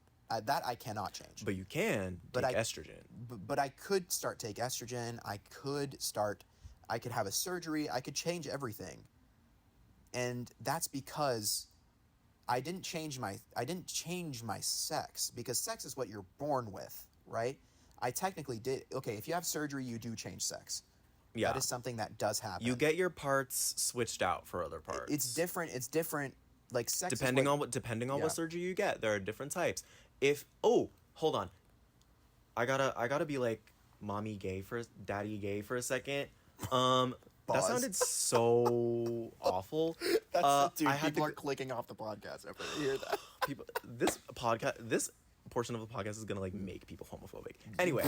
That I cannot change. But you can take estrogen. But I could start take estrogen. I could have a surgery. I could change everything. And that's because I didn't change my sex, because sex is what you're born with, right? I technically did. Okay, if you have surgery, you do change sex. Yeah. That is something that does happen. You get your parts switched out for other parts. It's different. Like, sex depending on what surgery you get. There are different types. Hold on. I gotta be like daddy gay for a second. That sounded so awful. People are clicking off the podcast after they hear that. This portion of the podcast is gonna like make people homophobic. Anyway,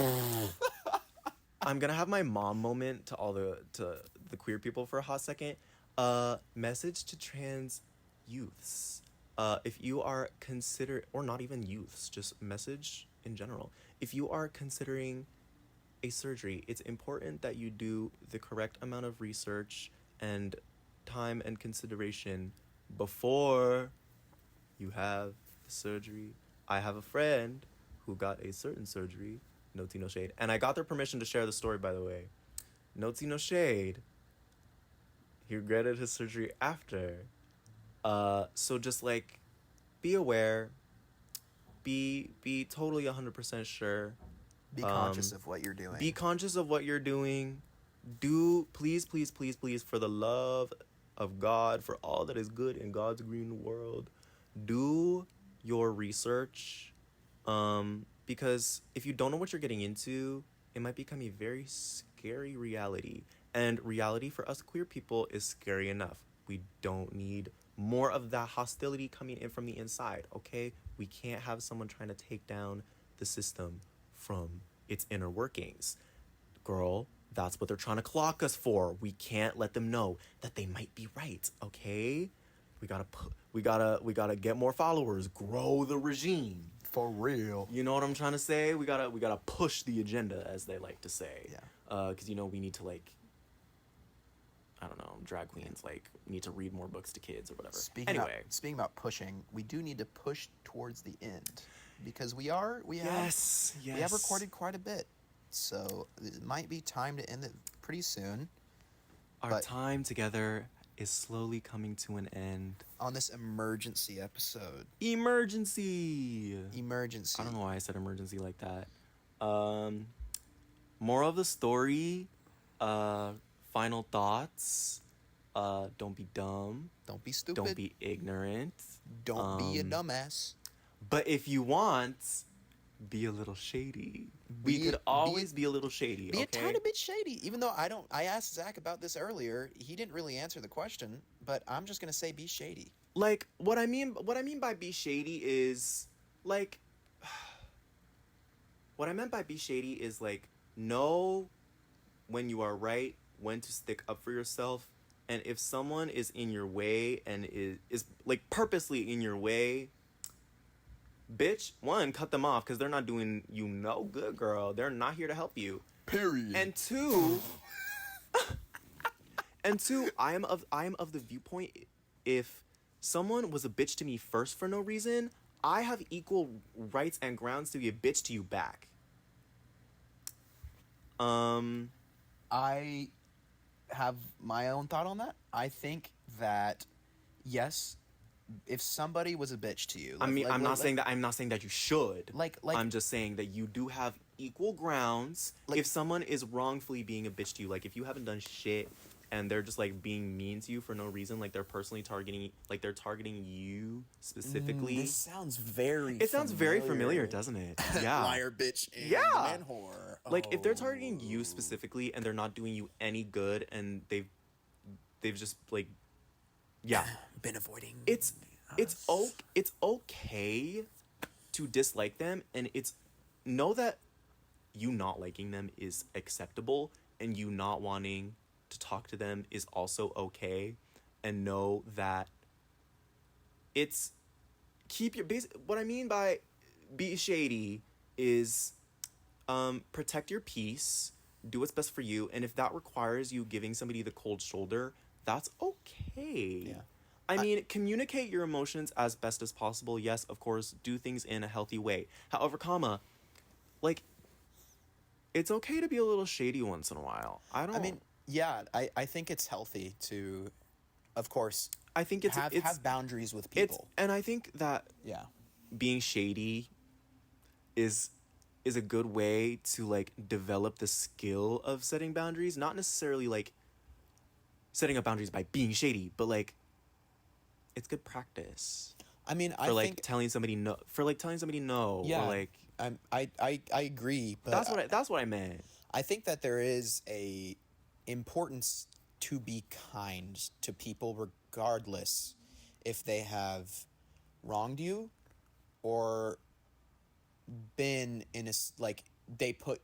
I'm gonna have my mom moment to the queer people for a hot second. Message to trans youths. If you are or not even youths, just message in general. If you are considering a surgery, it's important that you do the correct amount of research and time and consideration before you have the surgery. I have a friend who got a certain surgery, no tea, no shade, and I got their permission to share the story, by the way. No tea, no shade. He regretted his surgery after. So just like, be aware, be totally 100% sure. Be conscious of what you're doing. Be conscious of what you're doing. Do, please, for the love of God, for all that is good in God's green world, do your research. Because if you don't know what you're getting into, it might become a very scary reality. And reality for us queer people is scary enough. We don't need more of that hostility coming in from the inside, okay? We can't have someone trying to take down the system from its inner workings. Girl, that's what they're trying to clock us for. We can't let them know that they might be right, okay? We gotta get more followers, grow the regime. For real. You know what I'm trying to say? We gotta push the agenda, as they like to say. Yeah. Because we need to, like, I don't know, drag queens need to read more books to kids or whatever. Speaking about pushing, we do need to push towards the end, because we have recorded quite a bit, so it might be time to end it pretty soon. Our time together is slowly coming to an end on this emergency episode. Emergency. I don't know why I said emergency like that. Moral of the story. Final thoughts. Don't be dumb. Don't be stupid. Don't be ignorant. Don't be a dumbass. But if you want, be a little shady. We could always be a little shady. Be a tiny bit shady. Even though I asked Zach about this earlier, he didn't really answer the question. But I'm just gonna say be shady. Like, what I mean by be shady is like, what I meant by be shady is like, know when you are right, when to stick up for yourself, and if someone is in your way and is like purposely in your way, bitch, one, cut them off, because they're not doing you no good, girl. They're not here to help you. Period. And two, I am of the viewpoint, if someone was a bitch to me first for no reason, I have equal rights and grounds to be a bitch to you back. I have my own thought on that. I think that, yes, if somebody was a bitch to you, I'm not saying that you should. I'm just saying that you do have equal grounds. If someone is wrongfully being a bitch to you, like if you haven't done shit and they're just like being mean to you for no reason, like they're personally targeting you specifically. This sounds very It sounds very familiar, doesn't it? Yeah. Liar, bitch, and Yeah. the man whore. Like if they're targeting you specifically and they're not doing you any good, and they've just like, yeah, been avoiding. it's okay to dislike them, and know that you not liking them is acceptable, and you not wanting to talk to them is also okay, and know that it's what I mean by be shady is protect your peace, do what's best for you, and if that requires you giving somebody the cold shoulder, that's okay. Yeah. I mean, communicate your emotions as best as possible. Yes, of course, do things in a healthy way. However, like, it's okay to be a little shady once in a while. I think it's healthy to, of course, I think it's have boundaries with people. And I think that being shady is a good way to like develop the skill of setting boundaries, not necessarily like setting up boundaries by being shady, but like it's good practice. I mean, I think telling somebody no. Yeah, or like I agree, but that's what I meant. I think that there is a importance to be kind to people, regardless if they have wronged you or been in a like they put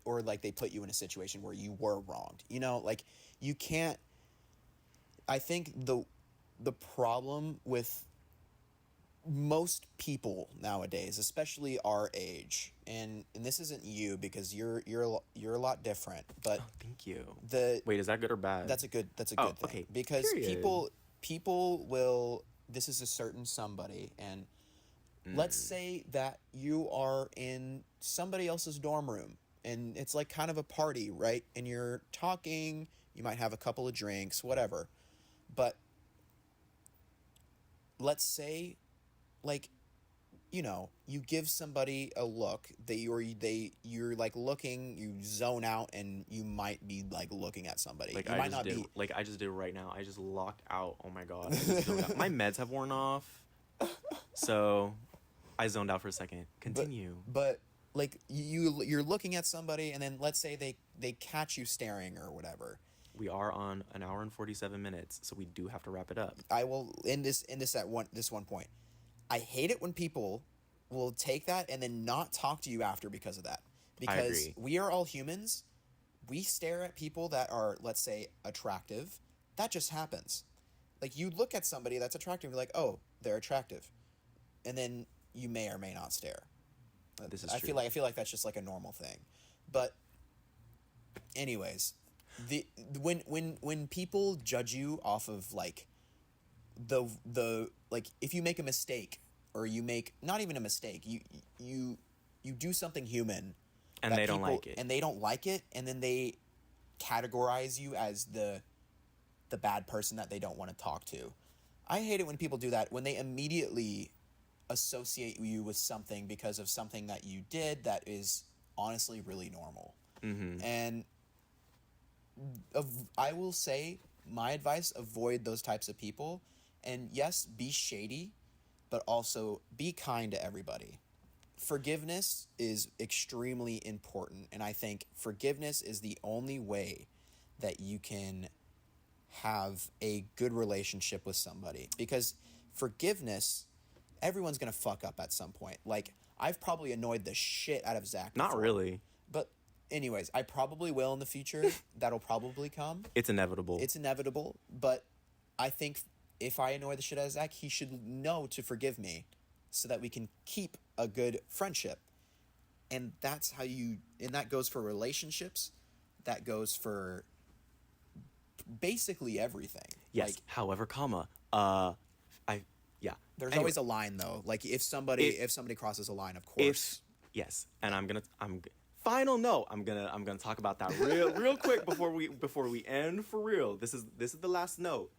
you in a situation where you were wronged. You know, like you can't. I think the problem with most people nowadays, especially our age, and this isn't you because you're a lot different, but thank you. Wait, is that good or bad? That's a good thing. Okay. Because period. people will, this is a certain somebody, and let's say that you are in somebody else's dorm room and it's like kind of a party, right? And you're talking, you might have a couple of drinks, whatever. But let's say, like, you know, you give somebody a look that you're like looking, you zone out, and you might be like looking at somebody. Like you might not be like I just did right now. I just locked out. Oh my god! I just zoned out. My meds have worn off, so I zoned out for a second. Continue. But like you're looking at somebody, and then let's say they catch you staring or whatever. We are on an hour and 47 minutes, so we do have to wrap it up. I will end this at one point. I hate it when people will take that and then not talk to you after because of that. Because we are all humans. We stare at people that are, let's say, attractive. That just happens. Like, you look at somebody that's attractive, you're like, oh, they're attractive. And then you may or may not stare. This is true. I feel like that's just like a normal thing. But anyways, when people judge you off of like the like, if you make a mistake, or you make not even a mistake, you do something human, and they don't like it, and then they categorize you as the bad person that they don't want to talk to. I hate it when people do that, when they immediately associate you with something because of something that you did that is honestly really normal. Mm-hmm. And I will say, my advice, avoid those types of people. And yes, be shady, but also be kind to everybody. Forgiveness is extremely important, and I think forgiveness is the only way that you can have a good relationship with somebody. Because forgiveness, everyone's going to fuck up at some point. Like, I've probably annoyed the shit out of Zach before. Not really. But anyways, I probably will in the future. That'll probably come. It's inevitable. But I think if I annoy the shit out of Zach, he should know to forgive me so that we can keep a good friendship. And that's how and that goes for relationships. That goes for basically everything. Yes. Like, however, there's always a line though. Like if somebody crosses a line, of course. Yes. And final note. I'm gonna talk about that real quick before we end for real. This is the last note.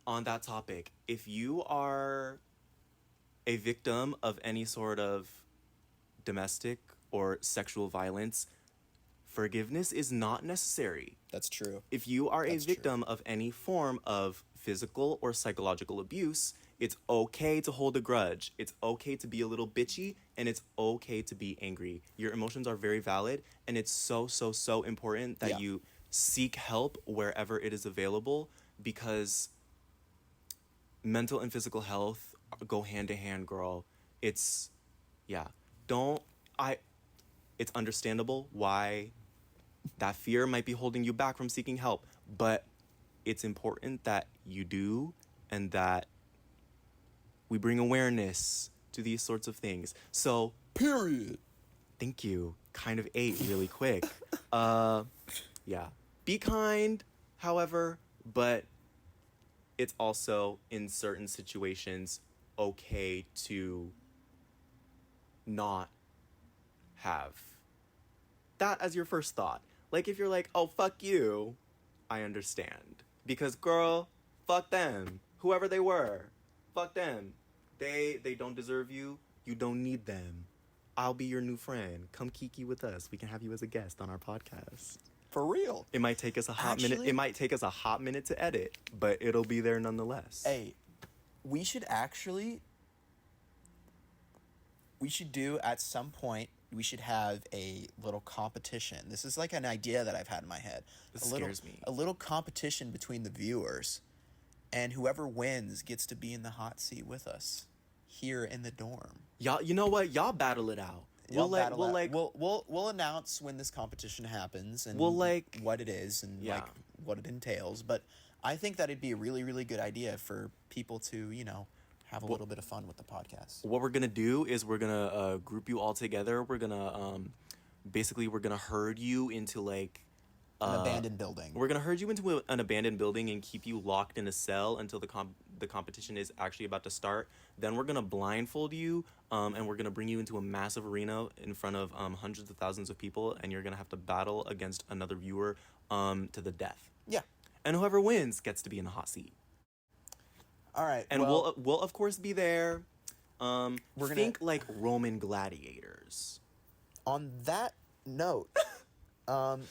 On that topic, if you are a victim of any sort of domestic or sexual violence, forgiveness is not necessary. That's true. If you are a That's true. victim of any form of physical or psychological abuse, it's okay to hold a grudge. It's okay to be a little bitchy, and it's okay to be angry. Your emotions are very valid, and it's so, so, so important that Yeah. you seek help wherever it is available, because mental and physical health go hand to hand, girl. It's, yeah. It's understandable why that fear might be holding you back from seeking help, but it's important that you do, and that we bring awareness to these sorts of things. So, Period. thank you. Kind of ate really quick. Yeah. Be kind, however, but it's also in certain situations okay to not have that as your first thought. Like, if you're like, oh, fuck you, I understand. Because, girl, fuck them. Whoever they were, fuck them. They don't deserve you. You don't need them. I'll be your new friend. Come kiki with us. We can have you as a guest on our podcast. For real. It might take us a hot minute. Actually- It might take us a hot minute to edit, but it'll be there nonetheless. Hey, we should do at some point, we should have a little competition. This is like an idea that I've had in my head. This scares me. A little competition between the viewers, and whoever wins gets to be in the hot seat with us here in the dorm. Y'all, you know what? Y'all battle it out. We'll announce when this competition happens and what it is and like what it entails. But I think that it'd be a really, really good idea for people to, have a little bit of fun with the podcast. What we're gonna do is we're gonna group you all together. We're gonna basically we're gonna herd you into like An abandoned building. We're gonna herd you into an abandoned building and keep you locked in a cell until the competition is actually about to start. Then we're gonna blindfold you, and we're gonna bring you into a massive arena in front of hundreds of thousands of people, and you're gonna have to battle against another viewer to the death. Yeah. And whoever wins gets to be in the hot seat. All right. And we'll of course be there. We're gonna think like Roman gladiators. On that note, On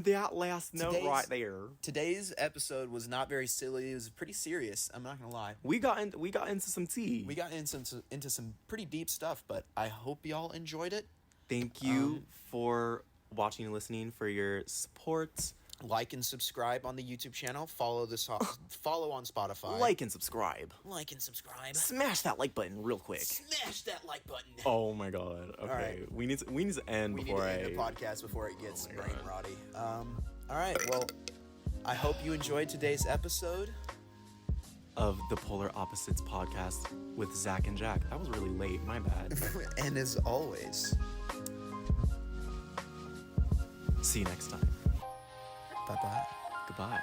that last note right there, today's episode was not very silly. It was pretty serious. I'm not gonna lie. we got into some tea. We got into some pretty deep stuff, but I hope y'all enjoyed it. Thank you for watching and listening, for your support. Like and subscribe on the YouTube channel. Follow on Spotify. Like and subscribe. Like and subscribe. Smash that like button real quick. Smash that like button. Oh my god. Okay. right. We need to end We need before to end the podcast before it gets brain rotty. All right. Well, I hope you enjoyed today's episode of the Polar Opposites podcast with Zach and Jack. That was really late. My bad. and as always, See you next time. bye-bye. Goodbye.